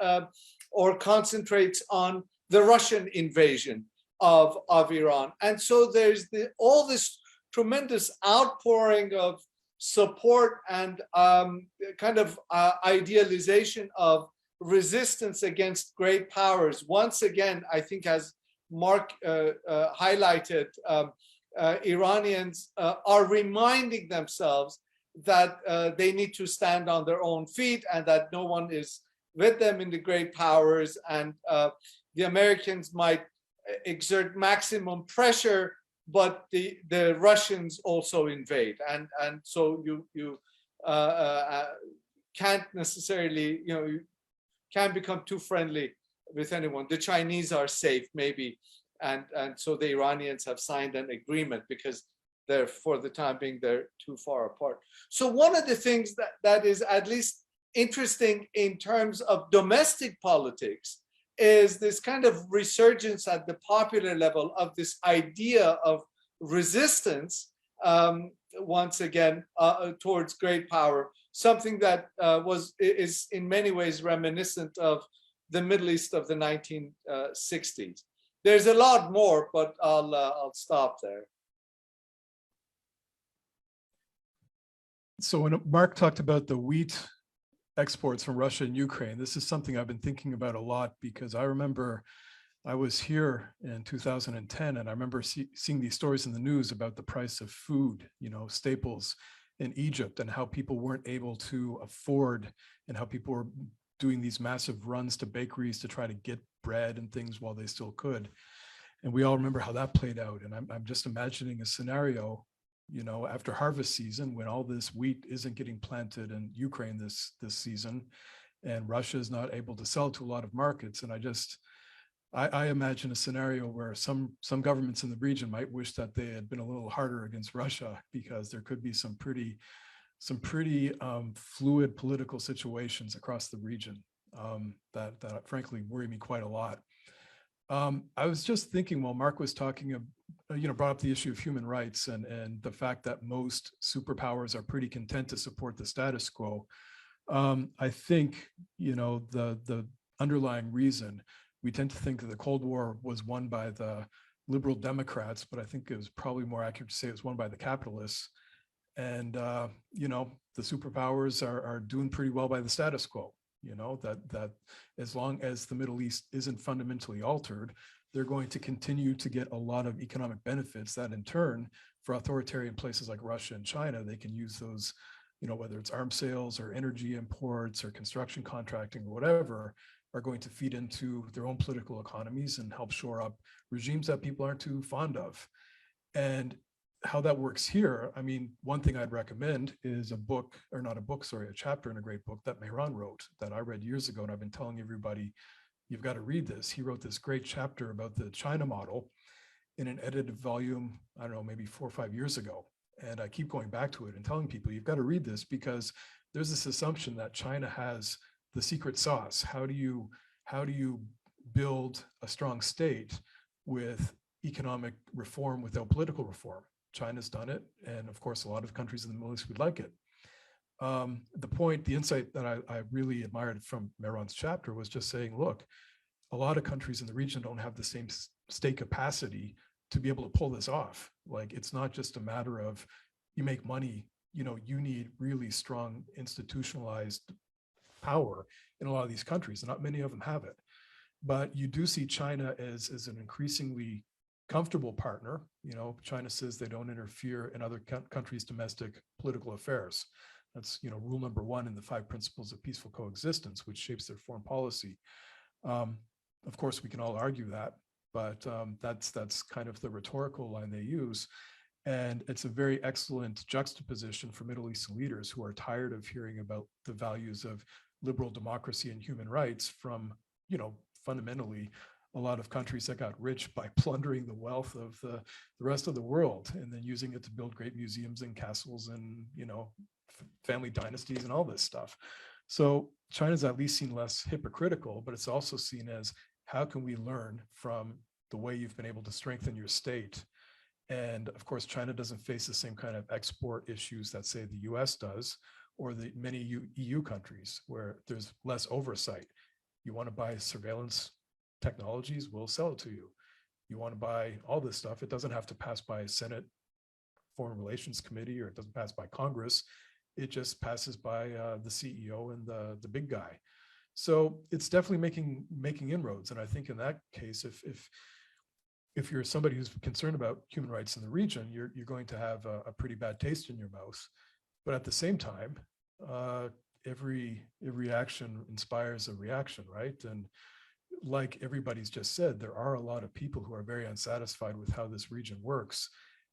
or concentrates on the Russian invasion of Iran. And so there's all this tremendous outpouring of support and kind of idealization of resistance against great powers. Once again, I think, as Mark highlighted, Iranians are reminding themselves that they need to stand on their own feet and that no one is with them in the great powers, and the Americans might exert maximum pressure, but the Russians also invade, and so you can't necessarily, you can't become too friendly with anyone. The Chinese are safe, maybe, and so the Iranians have signed an agreement because they're, for the time being, they're too far apart. So one of the things that is at least interesting in terms of domestic politics is this kind of resurgence at the popular level of this idea of resistance, once again, towards great power, something that is in many ways reminiscent of the Middle East of the 1960s. There's a lot more, but I'll stop there. So when Mark talked about the wheat exports from Russia and Ukraine, this is something I've been thinking about a lot, because I remember I was here in 2010, and I remember seeing these stories in the news about the price of food, staples in Egypt, and how people weren't able to afford, and how people were doing these massive runs to bakeries to try to get bread and things while they still could. And we all remember how that played out. And I'm just imagining a scenario, after harvest season, when all this wheat isn't getting planted in Ukraine this season, and Russia is not able to sell to a lot of markets. And I imagine a scenario where some governments in the region might wish that they had been a little harder against Russia, because there could be some pretty fluid political situations across the region that frankly worry me quite a lot. I was just thinking, while Mark was talking, brought up the issue of human rights and the fact that most superpowers are pretty content to support the status quo. I think, the underlying reason, we tend to think that the Cold War was won by the liberal Democrats, but I think it was probably more accurate to say it was won by the capitalists. And, the superpowers are doing pretty well by the status quo. That as long as the Middle East isn't fundamentally altered, they're going to continue to get a lot of economic benefits that, in turn, for authoritarian places like Russia and China, they can use those, whether it's arms sales or energy imports or construction contracting or whatever, are going to feed into their own political economies and help shore up regimes that people aren't too fond of. And how that works here, one thing I'd recommend is a chapter in a great book that Mehran wrote that I read years ago, and I've been telling everybody, you've got to read this. He wrote this great chapter about the China model in an edited volume, I don't know, maybe 4 or 5 years ago. And I keep going back to it and telling people, you've got to read this, because there's this assumption that China has the secret sauce. How do you build a strong state with economic reform without political reform? China's done it, and of course, a lot of countries in the Middle East would like it. The insight that I really admired from Mehran's chapter was just saying, look, a lot of countries in the region don't have the same state capacity to be able to pull this off. Like, it's not just a matter of you make money, you need really strong institutionalized power in a lot of these countries, and not many of them have it. But you do see China as an increasingly comfortable partner. China says they don't interfere in other countries' domestic political affairs. That's, rule number 1 in the 5 principles of peaceful coexistence, which shapes their foreign policy. Of course, we can all argue that, but that's kind of the rhetorical line they use. And it's a very excellent juxtaposition for Middle Eastern leaders who are tired of hearing about the values of liberal democracy and human rights from, fundamentally, a lot of countries that got rich by plundering the wealth of the rest of the world, and then using it to build great museums and castles and, family dynasties and all this stuff. So China's at least seen less hypocritical, but it's also seen as, how can we learn from the way you've been able to strengthen your state? And of course, China doesn't face the same kind of export issues that, say, the US does, or the many EU countries, where there's less oversight. You want to buy surveillance technologies, we'll sell it to you. You want to buy all this stuff, it doesn't have to pass by a Senate Foreign Relations Committee, or it doesn't pass by Congress. It just passes by the CEO and the big guy. So it's definitely making inroads. And I think in that case, if you're somebody who's concerned about human rights in the region, you're going to have a pretty bad taste in your mouth. But at the same time, every action inspires a reaction, right? And like everybody's just said, there are a lot of people who are very unsatisfied with how this region works.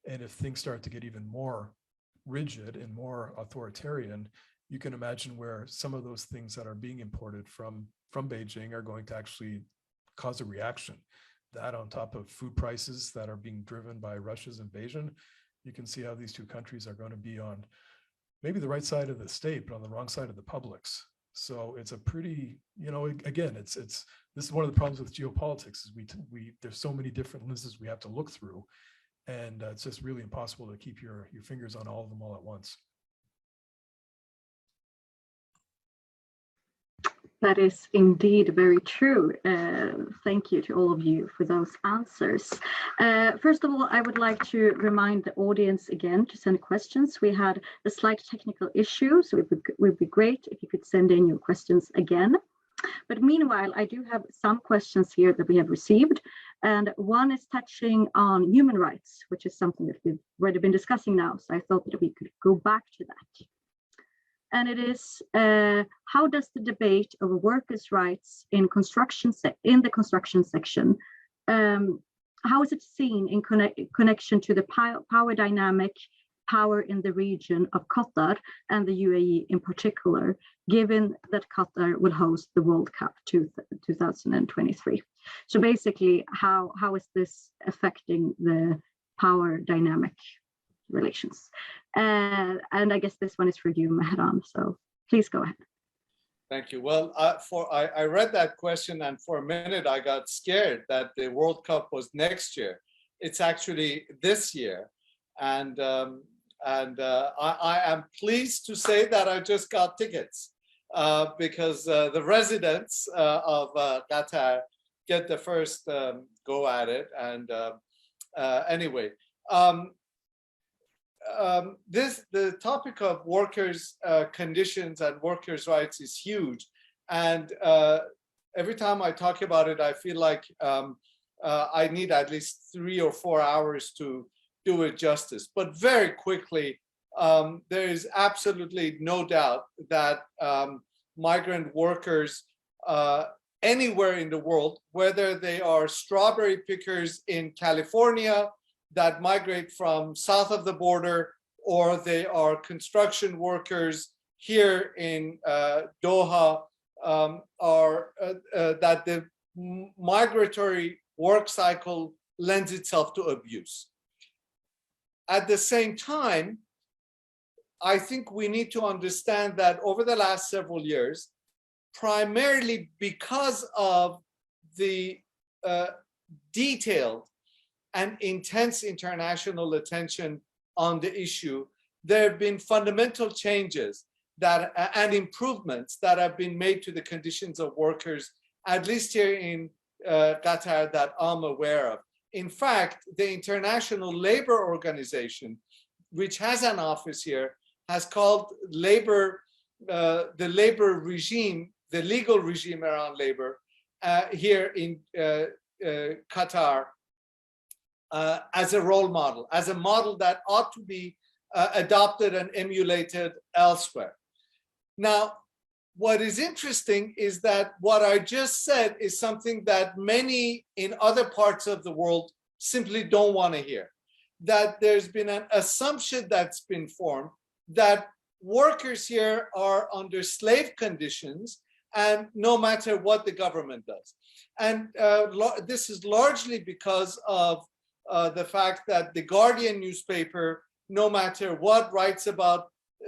And if things start to get even more rigid and more authoritarian, you can imagine where some of those things that are being imported from Beijing are going to actually cause a reaction. That on top of food prices that are being driven by Russia's invasion, you can see how these two countries are going to be on maybe the right side of the state, but on the wrong side of the publics. So it's a pretty, again, this is one of the problems with geopolitics is there's so many different lenses we have to look through, and it's just really impossible to keep your fingers on all of them all at once. That is indeed very true. Thank you to all of you for those answers. First of all, I would like to remind the audience again to send questions. We had a slight technical issue, so it would be great if you could send in your questions again. But meanwhile, I do have some questions here that we have received. And one is touching on human rights, which is something that we've already been discussing now. So I thought that we could go back to that. And it is, how does the debate over workers' rights in the construction section, how is it seen in connection to the power dynamic, power in the region of Qatar and the UAE in particular, given that Qatar will host the World Cup 2023? So basically, how is this affecting the power dynamic relations? And I guess this one is for you, Mehran, so please go ahead. Thank you. Well, I read that question, and for a minute I got scared that the World Cup was next year. It's actually this year, and I am pleased to say that I just got tickets because the residents of Qatar get the first go at it. And anyway. The topic of workers' conditions and workers' rights is huge, and every time I talk about it, I feel like I need at least 3 or 4 hours to do it justice. But very quickly, there is absolutely no doubt that migrant workers anywhere in the world, whether they are strawberry pickers in California that migrate from south of the border, or they are construction workers here in Doha, that the migratory work cycle lends itself to abuse. At the same time, I think we need to understand that over the last several years, primarily because of the detailed and intense international attention on the issue, there have been fundamental changes and improvements that have been made to the conditions of workers, at least here in Qatar, that I'm aware of. In fact, the International Labor Organization, which has an office here, has called the labor regime, the legal regime around labor here in Qatar, as a role model, as a model that ought to be adopted and emulated elsewhere. Now, what is interesting is that what I just said is something that many in other parts of the world simply don't want to hear. That there's been an assumption that's been formed that workers here are under slave conditions, and no matter what the government does. And this is largely because of the fact that the Guardian newspaper, no matter what, writes about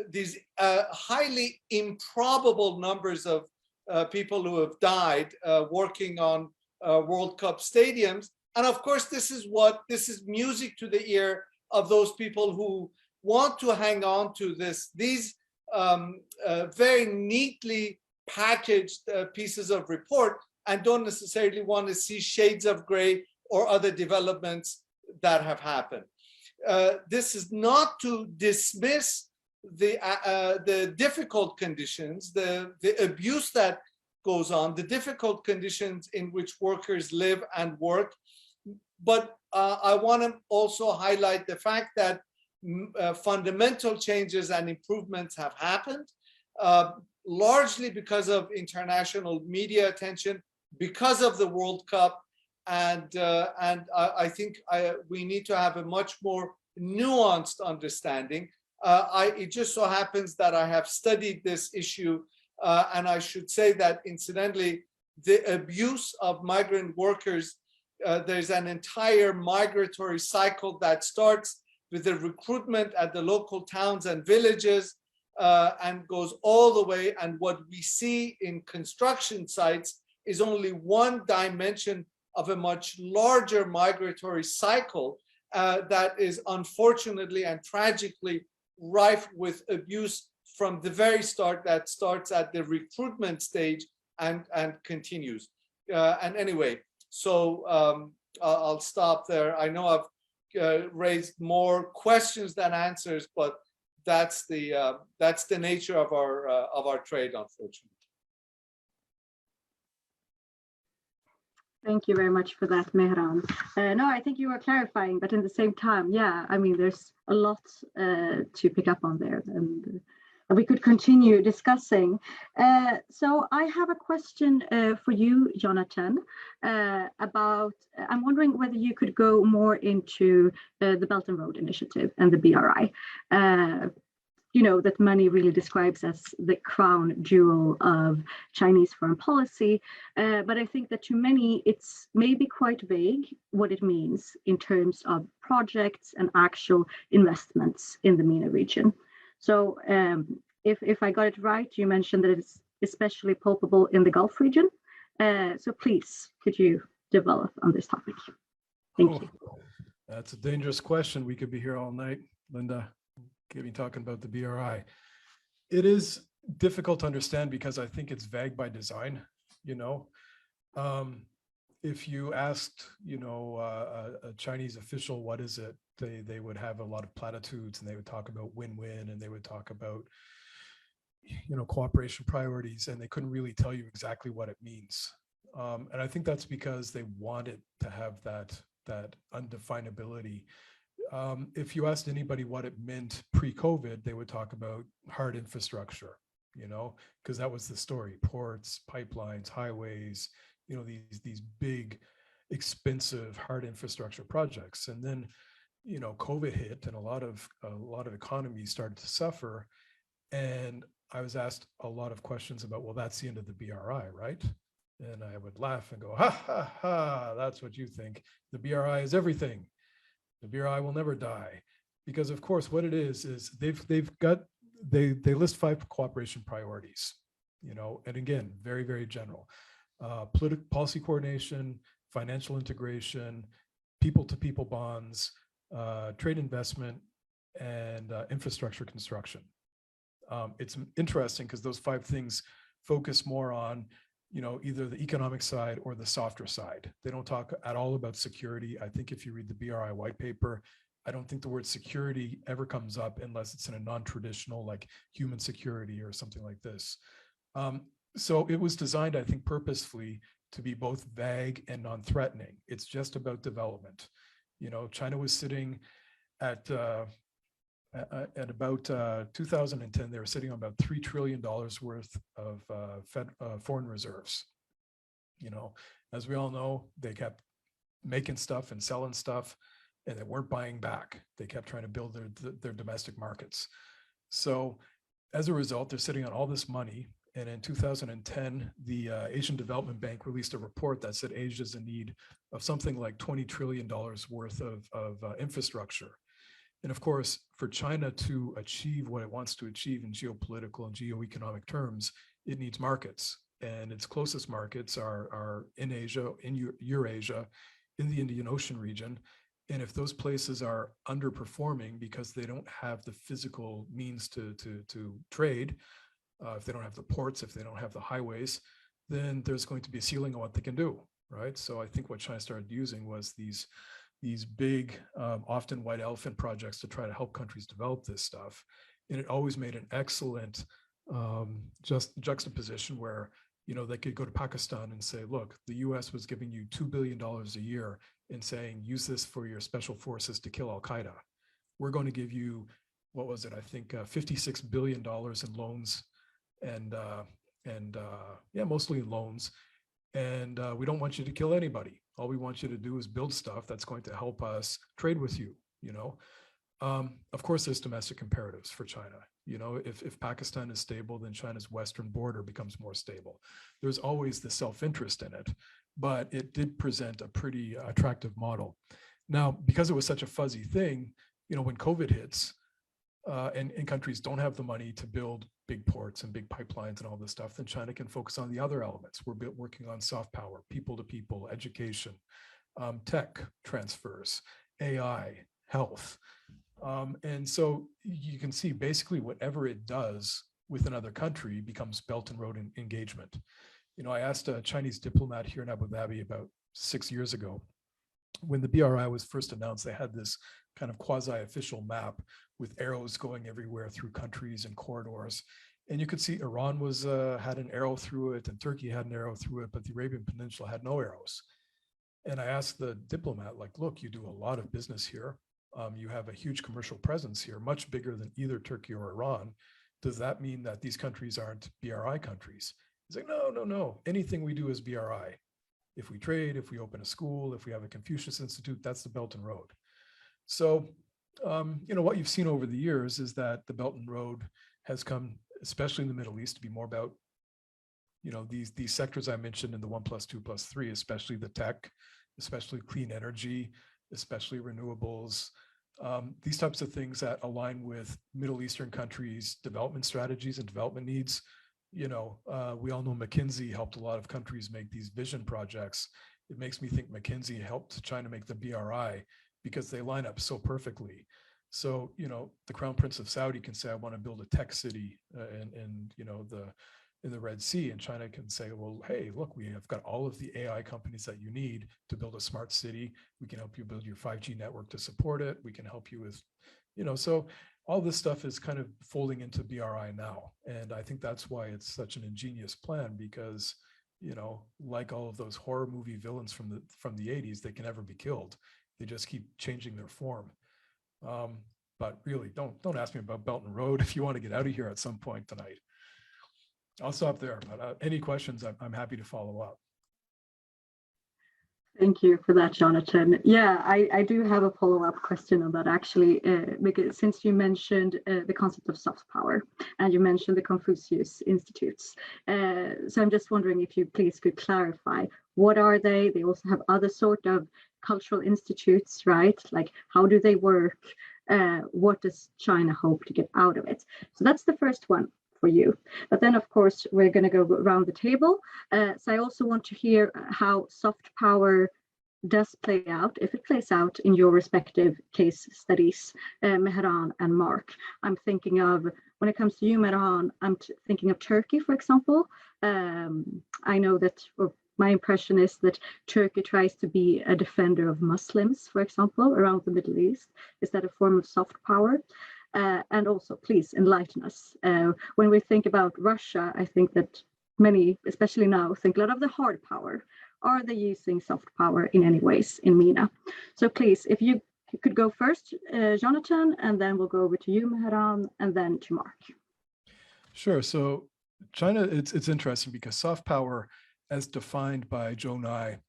these highly improbable numbers of people who have died working on World Cup stadiums. And of course, this is music to the ear of those people who want to hang on to these very neatly packaged pieces of report, and don't necessarily want to see shades of gray or other developments that have happened. This is not to dismiss the difficult conditions, the abuse that goes on, the difficult conditions in which workers live and work. But I want to also highlight the fact that fundamental changes and improvements have happened, largely because of international media attention, because of the World Cup, and I think we need to have a much more nuanced understanding. It just so happens that I have studied this issue, and I should say that incidentally, the abuse of migrant workers, there's an entire migratory cycle that starts with the recruitment at the local towns and villages, and goes all the way. And what we see in construction sites is only one dimension of a much larger migratory cycle that is unfortunately and tragically rife with abuse from the very start, that starts at the recruitment stage and continues. And anyway, so I'll stop there. I know I've raised more questions than answers, but that's the nature of our trade, unfortunately. Thank you very much for that, Mehran. No, I think you were clarifying, but at the same time, yeah, I mean, there's a lot to pick up on there, and we could continue discussing. So I have a question for you, Jonathan, about, I'm wondering whether you could go more into the Belt and Road Initiative and the BRI. You know, that many really describes as the crown jewel of Chinese foreign policy. But I think that to many, it's maybe quite vague what it means in terms of projects and actual investments in the MENA region. So if I got it right, you mentioned that it's especially palpable in the Gulf region. So please, could you develop on this topic? Thank you. That's a dangerous question. We could be here all night, Linda. Get me talking about the BRI. It is difficult to understand because I think it's vague by design. You know, if you asked, you know, a Chinese official, what is it? They would have a lot of platitudes, and they would talk about win-win, and they would talk about, you know, cooperation priorities, and they couldn't really tell you exactly what it means. And I think that's because they wanted to have that undefinability. If you asked anybody what it meant pre-COVID, they would talk about hard infrastructure, you know, because that was the story: ports, pipelines, highways, you know, these big, expensive hard infrastructure projects. And then, you know, COVID hit, and a lot of economies started to suffer. And I was asked a lot of questions about, well, that's the end of the BRI, right? And I would laugh and go, ha ha ha, that's what you think. The BRI is everything. The BRI will never die, because of course what it is they list 5 cooperation priorities, you know, and again, very, very general: political policy coordination, financial integration, people-to-people bonds, trade investment, and infrastructure construction. It's interesting because those 5 things focus more on, you know, either the economic side or the softer side. They don't talk at all about security. I think if you read the BRI white paper, I don't think the word security ever comes up unless it's in a non-traditional, like human security or something like this. So it was designed, I think, purposefully to be both vague and non-threatening. It's just about development. You know, China was sitting at about 2010, they were sitting on about $3 trillion worth of foreign reserves. You know, as we all know, they kept making stuff and selling stuff, and they weren't buying back. They kept trying to build their domestic markets. So as a result, they're sitting on all this money. And in 2010, the Asian Development Bank released a report that said Asia's in need of something like $20 trillion worth of infrastructure. And of course, for China to achieve what it wants to achieve in geopolitical and geoeconomic terms, it needs markets. And its closest markets are in Asia, in Eurasia, in the Indian Ocean region. And if those places are underperforming because they don't have the physical means to trade, if they don't have the ports, if they don't have the highways, then there's going to be a ceiling on what they can do, right? So I think what China started using was these big, often white elephant projects to try to help countries develop this stuff. And it always made an excellent just juxtaposition where, you know, they could go to Pakistan and say, look, the US was giving you $2 billion a year and saying, use this for your special forces to kill Al-Qaeda. we're going to give you, what was it? I think $56 billion in loans and mostly loans. And we don't want you to kill anybody. All we want you to do is build stuff that's going to help us trade with you, you know. Of course, there's domestic imperatives for China. You know, if Pakistan is stable, then China's western border becomes more stable. There's always the self-interest in it, but it did present a pretty attractive model. Now, because it was such a fuzzy thing, you know, when COVID hits and countries don't have the money to build big ports and big pipelines and all this stuff, then China can focus on the other elements. We're working on soft power, people to people, education, tech transfers, AI, health. And so you can see basically whatever it does with another country becomes Belt and Road engagement. You know, I asked a Chinese diplomat here in Abu Dhabi about 6 years ago, when the BRI was first announced, they had this kind of quasi-official map with arrows going everywhere through countries and corridors. And you could see Iran was had an arrow through it and Turkey had an arrow through it, but the Arabian Peninsula had no arrows. And I asked the diplomat, like, look, you do a lot of business here. You have a huge commercial presence here, much bigger than either Turkey or Iran. Does that mean that these countries aren't BRI countries? He's like, no. Anything we do is BRI. If we trade, if we open a school, if we have a Confucius Institute, that's the Belt and Road. So, you know, what you've seen over the years is that the Belt and Road has come, especially in the Middle East, to be more about, you know, these sectors I mentioned in the 1+2+3, especially the tech, especially clean energy, especially renewables, these types of things that align with Middle Eastern countries' development strategies and development needs. You know, we all know McKinsey helped a lot of countries make these vision projects. It makes me think McKinsey helped China make the BRI because they line up so perfectly. So, you know, the Crown Prince of Saudi can say, I want to build a tech city in you know, in the Red Sea, and China can say, well, hey, look, we have got all of the AI companies that you need to build a smart city. We can help you build your 5G network to support it. We can help you with, you know, so all this stuff is kind of folding into BRI now. And I think that's why it's such an ingenious plan, because, you know, like all of those horror movie villains from the 80s, they can never be killed. They just keep changing their form. But really, don't ask me about Belt and Road if you want to get out of here at some point tonight. I'll stop there, but any questions, I'm happy to follow up. Thank you for that, Jonathan. Yeah, I do have a follow-up question on that, actually, because since you mentioned the concept of soft power and you mentioned the Confucius Institutes. So I'm just wondering if you please could clarify, what are they? They also have other sort of cultural institutes, right? Like, how do they work? What does China hope to get out of it? So that's the first one for you. But then, of course, we're going to go around the table. So I also want to hear how soft power does play out, if it plays out in your respective case studies, Mehran and Mark. I'm thinking of, when it comes to you, Mehran, I'm thinking of Turkey, for example. I know that, or my impression is that Turkey tries to be a defender of Muslims, for example, around the Middle East. Is that a form of soft power? And also, please enlighten us. When we think about Russia, I think that many, especially now, think a lot of the hard power. Are they using soft power in any ways in MENA? So please, if you could go first, Jonathan, and then we'll go over to you, Mehran, and then to Mark. Sure. So China, it's interesting because soft power, as defined by Zhou Nai,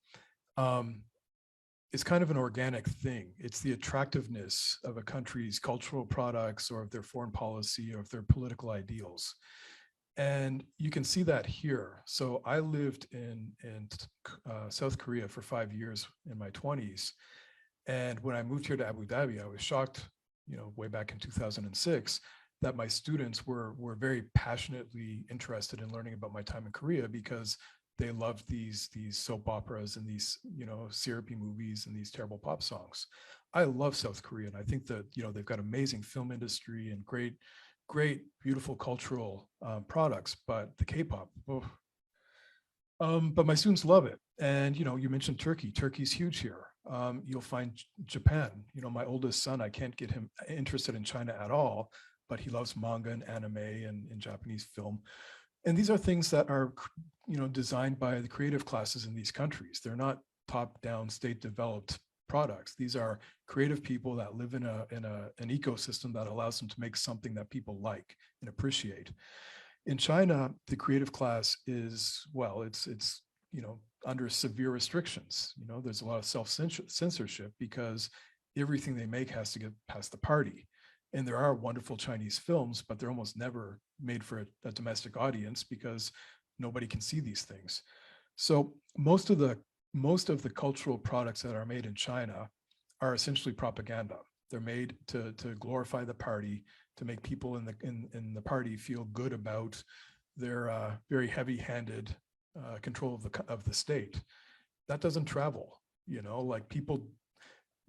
is kind of an organic thing. It's the attractiveness of a country's cultural products or of their foreign policy or of their political ideals. And you can see that here. So I lived in South Korea for 5 years in my 20s. And when I moved here to Abu Dhabi, I was shocked, you know, way back in 2006, that my students were very passionately interested in learning about my time in Korea, because they loved these soap operas and these, you know, syrupy movies and these terrible pop songs. I love South Korea, and I think that, you know, they've got amazing film industry and great, beautiful cultural products, but the K-pop, but my students love it. And, you know, you mentioned Turkey. Turkey's huge here. You'll find Japan. You know, my oldest son, I can't get him interested in China at all, but he loves manga and anime and Japanese film. And these are things that are, you know, designed by the creative classes in these countries. They're not top-down, state-developed products. These are creative people that live in an ecosystem that allows them to make something that people like and appreciate. In China, the creative class is, well, it's under severe restrictions. There's a lot of self-censorship because everything they make has to get past the party. And there are wonderful Chinese films, but they're almost never made for a domestic audience because nobody can see these things. So most of the cultural products that are made in China are essentially propaganda. They're made to glorify the party, to make people in the party feel good about their very heavy-handed control of the state. That doesn't travel. Like people,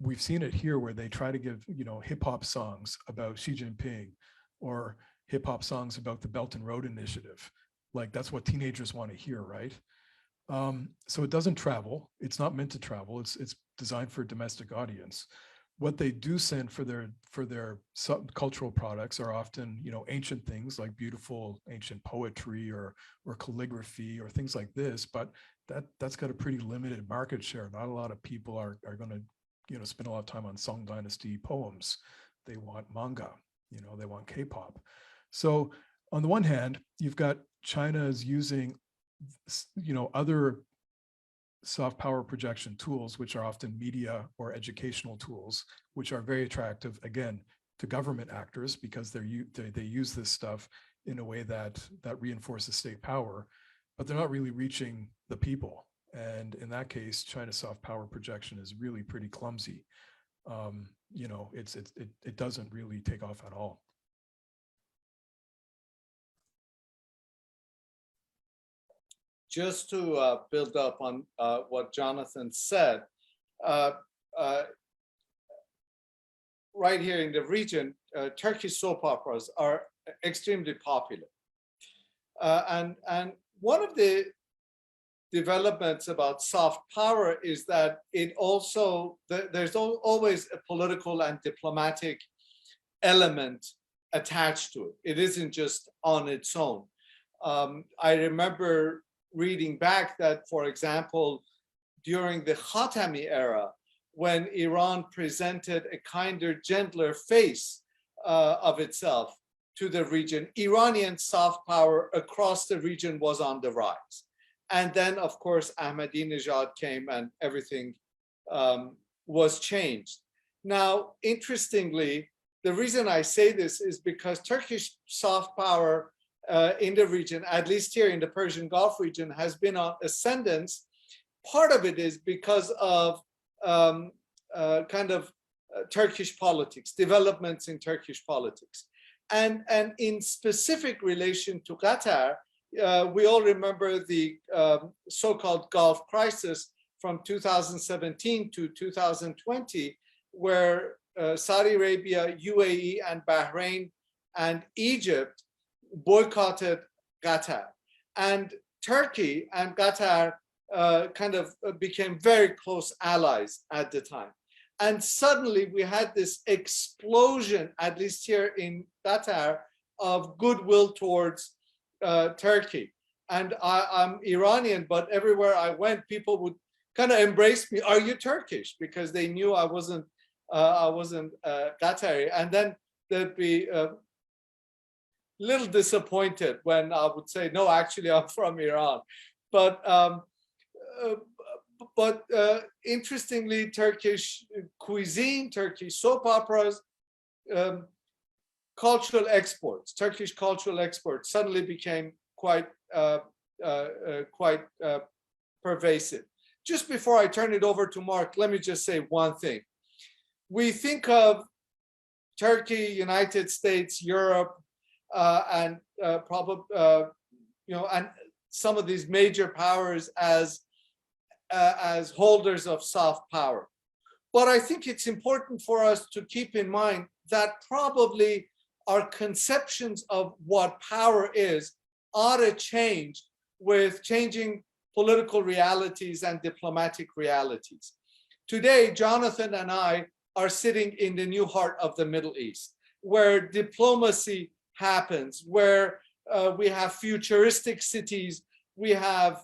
we've seen it here where they try to give hip hop songs about Xi Jinping or hip hop songs about the Belt and Road Initiative. Like that's what teenagers want to hear, right? So it doesn't travel. It's not meant to travel. It's designed for a domestic audience. What they do send for their cultural products are often ancient things like beautiful ancient poetry or calligraphy or things like this, but that's got a pretty limited market share. Not a lot of people are going to spend a lot of time on Song Dynasty poems. They want manga, they want K-pop. So on the one hand, you've got China's using other soft power projection tools, which are often media or educational tools, which are very attractive, again, to government actors because they use this stuff in a way that reinforces state power, but they're not really reaching the people. And in that case, China's soft power projection is really pretty clumsy. It doesn't really take off at all. Just to build up on what Jonathan said, right here in the region, Turkish soap operas are extremely popular. And one of the developments about soft power is that it also, there's always a political and diplomatic element attached to it. It isn't just on its own. I remember reading back that, for example, during the Khatami era, when Iran presented a kinder, gentler face of itself to the region, Iranian soft power across the region was on the rise. And then, of course, Ahmadinejad came and everything was changed. Now, interestingly, the reason I say this is because Turkish soft power in the region, at least here in the Persian Gulf region, has been on ascendance. Part of it is because of Turkish politics, developments in Turkish politics. And in specific relation to Qatar, we all remember the so-called Gulf crisis from 2017 to 2020, where Saudi Arabia, UAE, and Bahrain and Egypt boycotted Qatar. And Turkey and Qatar became very close allies at the time. And suddenly we had this explosion, at least here in Qatar, of goodwill towards Turkey. And I'm Iranian, but everywhere I went, people would kind of embrace me. Are you Turkish? Because they knew I wasn't Qatari. And then they'd be little disappointed when I would say, no, actually, I'm from Iran. But interestingly, Turkish cuisine, Turkish soap operas, cultural exports, Turkish cultural exports suddenly became quite pervasive. Just before I turn it over to Mark, let me just say one thing. We think of Turkey, United States, Europe, and some of these major powers as holders of soft power. But I think it's important for us to keep in mind that probably our conceptions of what power is ought to change with changing political realities and diplomatic realities. Today, Jonathan and I are sitting in the new heart of the Middle East, where diplomacy happens, where we have futuristic cities, we have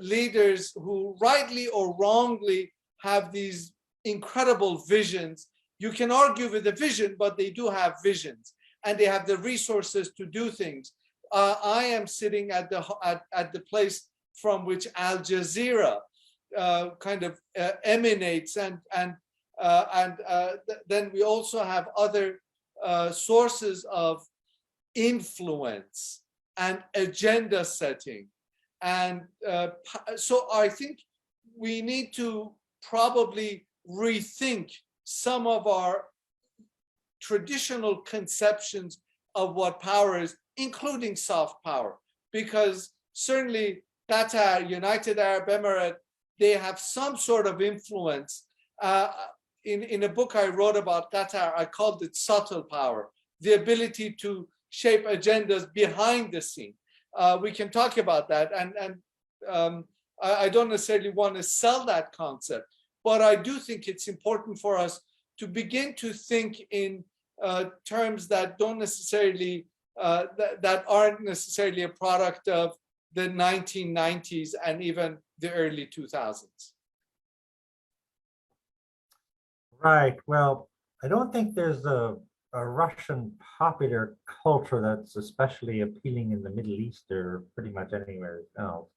leaders who rightly or wrongly have these incredible visions. You can argue with the vision, but they do have visions, and they have the resources to do things. I am sitting at the place from which Al Jazeera kind of emanates, and then we also have other sources of influence and agenda setting. And so I think we need to probably rethink some of our traditional conceptions of what power is, including soft power, because certainly Qatar, United Arab Emirates, they have some sort of influence. In a book I wrote about Qatar, I called it subtle power, the ability to shape agendas behind the scene. We can talk about that, and I don't necessarily want to sell that concept, but I do think it's important for us to begin to think in terms that don't necessarily, that aren't necessarily a product of the 1990s and even the early 2000s. Right. Well, I don't think there's a Russian popular culture that's especially appealing in the Middle East or pretty much anywhere else.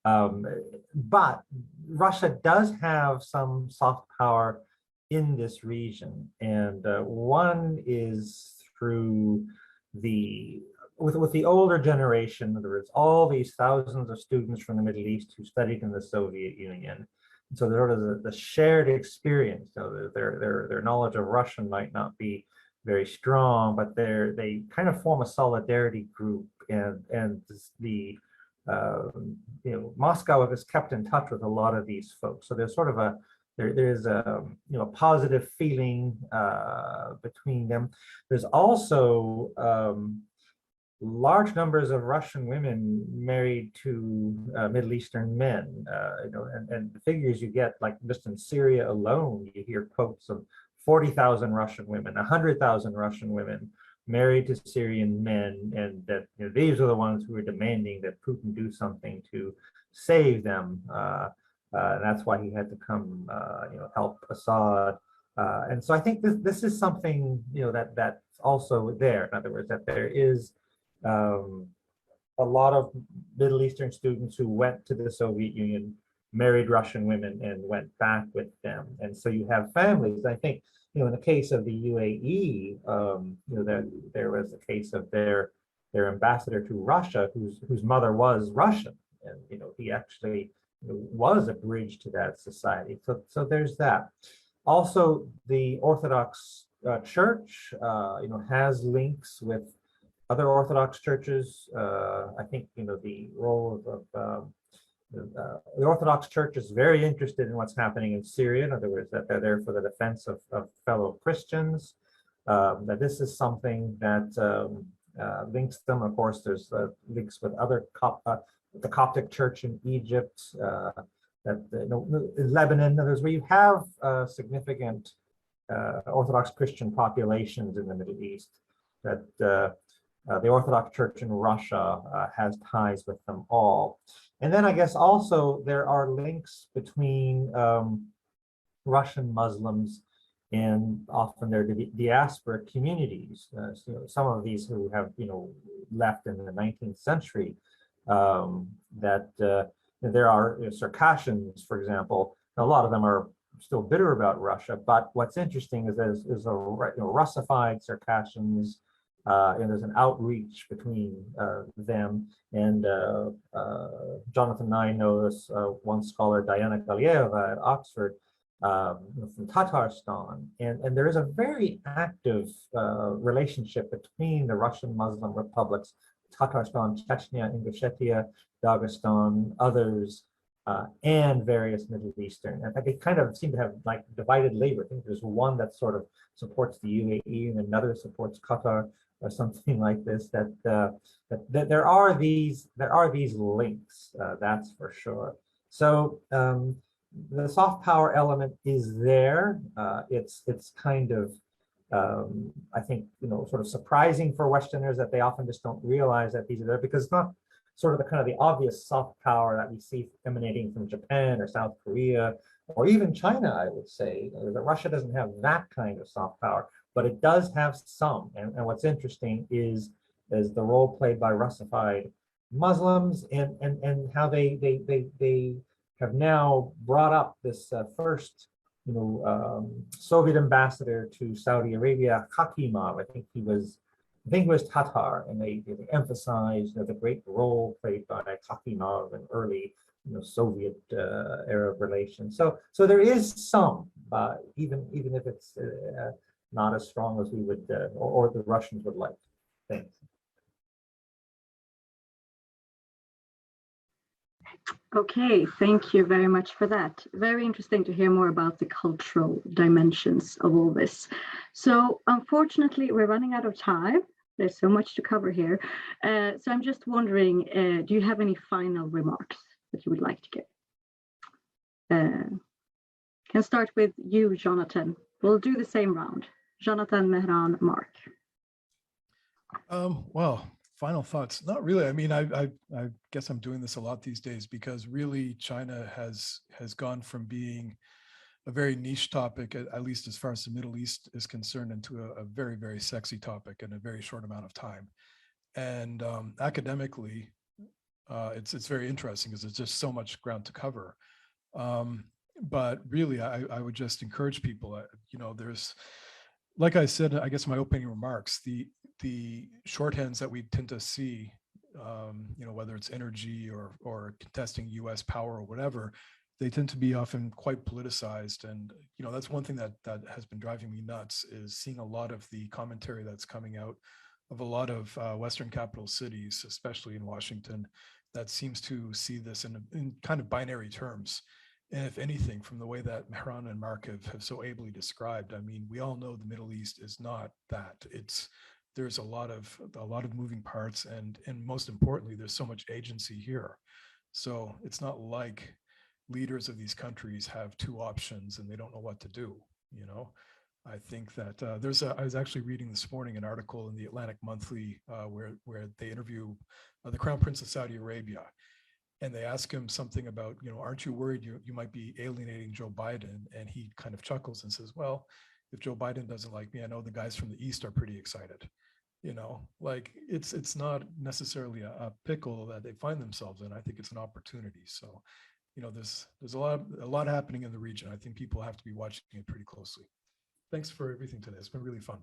But Russia does have some soft power in this region, and one is through with the older generation. In other words, all these thousands of students from the Middle East who studied in the Soviet Union. So sort of the shared experience. So their knowledge of Russian might not be very strong, but they kind of form a solidarity group, and the Moscow has kept in touch with a lot of these folks. So there's sort of there's a positive feeling between them. There's also large numbers of Russian women married to Middle Eastern men, and the figures you get, like just in Syria alone, you hear quotes of 40,000 Russian women, 100,000 Russian women married to Syrian men, and that these are the ones who are demanding that Putin do something to save them. That's why he had to come, help Assad. And so I think this is something that's also there. In other words, that there is a lot of Middle Eastern students who went to the Soviet Union, married Russian women, and went back with them. And so you have families. I think, in the case of the UAE, there was a case of their ambassador to Russia, whose mother was Russian, and he actually was a bridge to that society. So there's that. Also, the Orthodox Church, has links with other Orthodox churches. I think the role of the Orthodox Church is very interested in what's happening in Syria. In other words, that they're there for the defense of fellow Christians. That this is something that links them. Of course, there's links with other the Coptic Church in Egypt, in Lebanon. In other words, where you have significant Orthodox Christian populations in the Middle East, that the Orthodox Church in Russia has ties with them all. And then I guess also there are links between Russian Muslims and often their diaspora communities. Some of these who have left in the 19th century, that there are Circassians, for example. A lot of them are still bitter about Russia, but what's interesting is there's Russified Circassians, and there's an outreach between them. And Jonathan and I know this one scholar, Diana Galieva at Oxford, from Tatarstan, and there is a very active relationship between the Russian Muslim republics, Tatarstan, Chechnya, Ingushetia, Dagestan, others, and various Middle Eastern. In fact, they kind of seem to have like divided labor. I think there's one that sort of supports the UAE and another supports Qatar, or something like this. That there are these links. That's for sure. So the soft power element is there. It's kind of I think sort of surprising for Westerners that they often just don't realize that these are there, because it's not sort of the kind of the obvious soft power that we see emanating from Japan or South Korea, or even China, I would say. That Russia doesn't have that kind of soft power, but it does have some. And what's interesting is the role played by Russified Muslims and how they have now brought up this first Soviet ambassador to Saudi Arabia, Hakimov. I think he was Tatar, and they emphasized the great role played by Hakimov in early Soviet Arab relations. So there is some, even if it's not as strong as we would or the Russians would like. Thanks. Okay, thank you very much for that. Very interesting to hear more about the cultural dimensions of all this. So unfortunately, we're running out of time. There's so much to cover here. So I'm just wondering, do you have any final remarks that you would like to give? Can start with you, Jonathan. We'll do the same round. Jonathan, Mehran, Mark. Well, final thoughts. Not really. I mean, I guess I'm doing this a lot these days because really China has gone from being a very niche topic, at least as far as the Middle East is concerned, into a very, very sexy topic in a very short amount of time. And academically, it's very interesting because there's just so much ground to cover. But really, I would just encourage people, there's, like I said, I guess my opening remarks, the shorthands that we tend to see, whether it's energy or contesting US power or whatever, they tend to be often quite politicized. And, that's one thing that has been driving me nuts, is seeing a lot of the commentary that's coming out of a lot of Western capital cities, especially in Washington, that seems to see this in kind of binary terms. And if anything, from the way that Mehran and Mark have so ably described, I mean, we all know the Middle East is not that. There's a lot of moving parts, and most importantly, there's so much agency here. So it's not like leaders of these countries have two options and they don't know what to do. I think that I was actually reading this morning an article in the Atlantic Monthly where they interview the Crown Prince of Saudi Arabia, and they ask him something about, aren't you worried you might be alienating Joe Biden? And he kind of chuckles and says, well, if Joe Biden doesn't like me, I know the guys from the East are pretty excited. Like it's not necessarily a pickle that they find themselves in. I think it's an opportunity. So, there's a lot happening in the region. I think people have to be watching it pretty closely. Thanks for everything today. It's been really fun.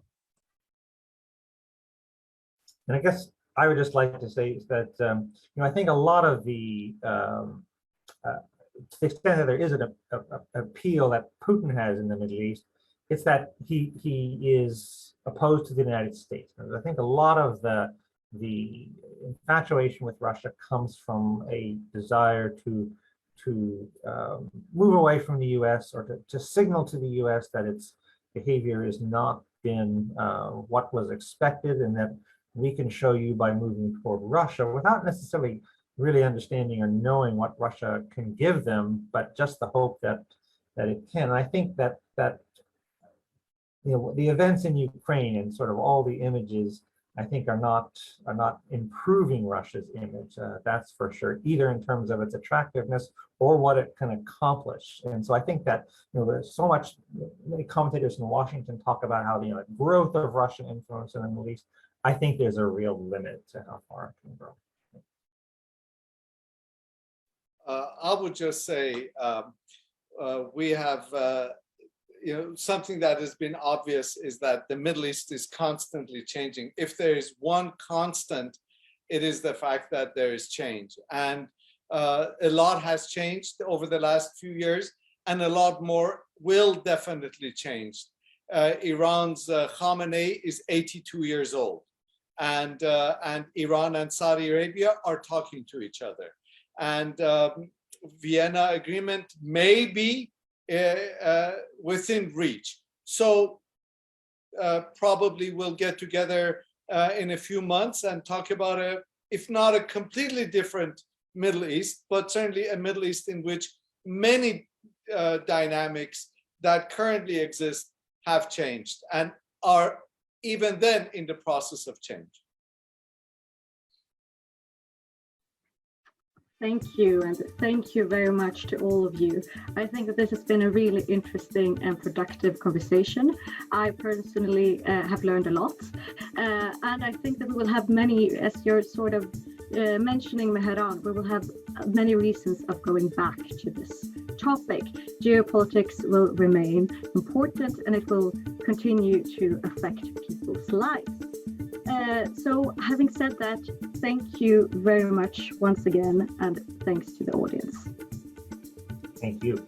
And I guess I would just like to say that I think a lot of the to the extent that there is an appeal that Putin has in the Middle East, it's that he is opposed to the United States. And I think a lot of the infatuation with Russia comes from a desire to move away from the U.S. or to signal to the U.S. that its behavior has not been what was expected, and that we can show you by moving toward Russia without necessarily really understanding or knowing what Russia can give them, but just the hope that it can. And I think that the events in Ukraine and sort of all the images, I think, are not improving Russia's image. That's for sure, either in terms of its attractiveness or what it can accomplish. And so I think that there's so much. Many commentators in Washington talk about how the growth of Russian influence in the Middle East. I think there's a real limit to how far it can grow. I would just say we have. Something that has been obvious is that the Middle East is constantly changing. If there is one constant, it is the fact that there is change. And a lot has changed over the last few years, and a lot more will definitely change. Iran's Khamenei is 82 years old, and Iran and Saudi Arabia are talking to each other. And Vienna Agreement may be within reach. So probably we'll get together in a few months and talk about if not a completely different Middle East, but certainly a Middle East in which many dynamics that currently exist have changed and are even then in the process of change. Thank you, and thank you very much to all of you. I think that this has been a really interesting and productive conversation. I personally have learned a lot, and I think that we will have many, as you're sort of mentioning, Mehran, we will have many reasons of going back to this topic. Geopolitics will remain important, and it will continue to affect people's lives. So having said that, thank you very much once again, and thanks to the audience. Thank you.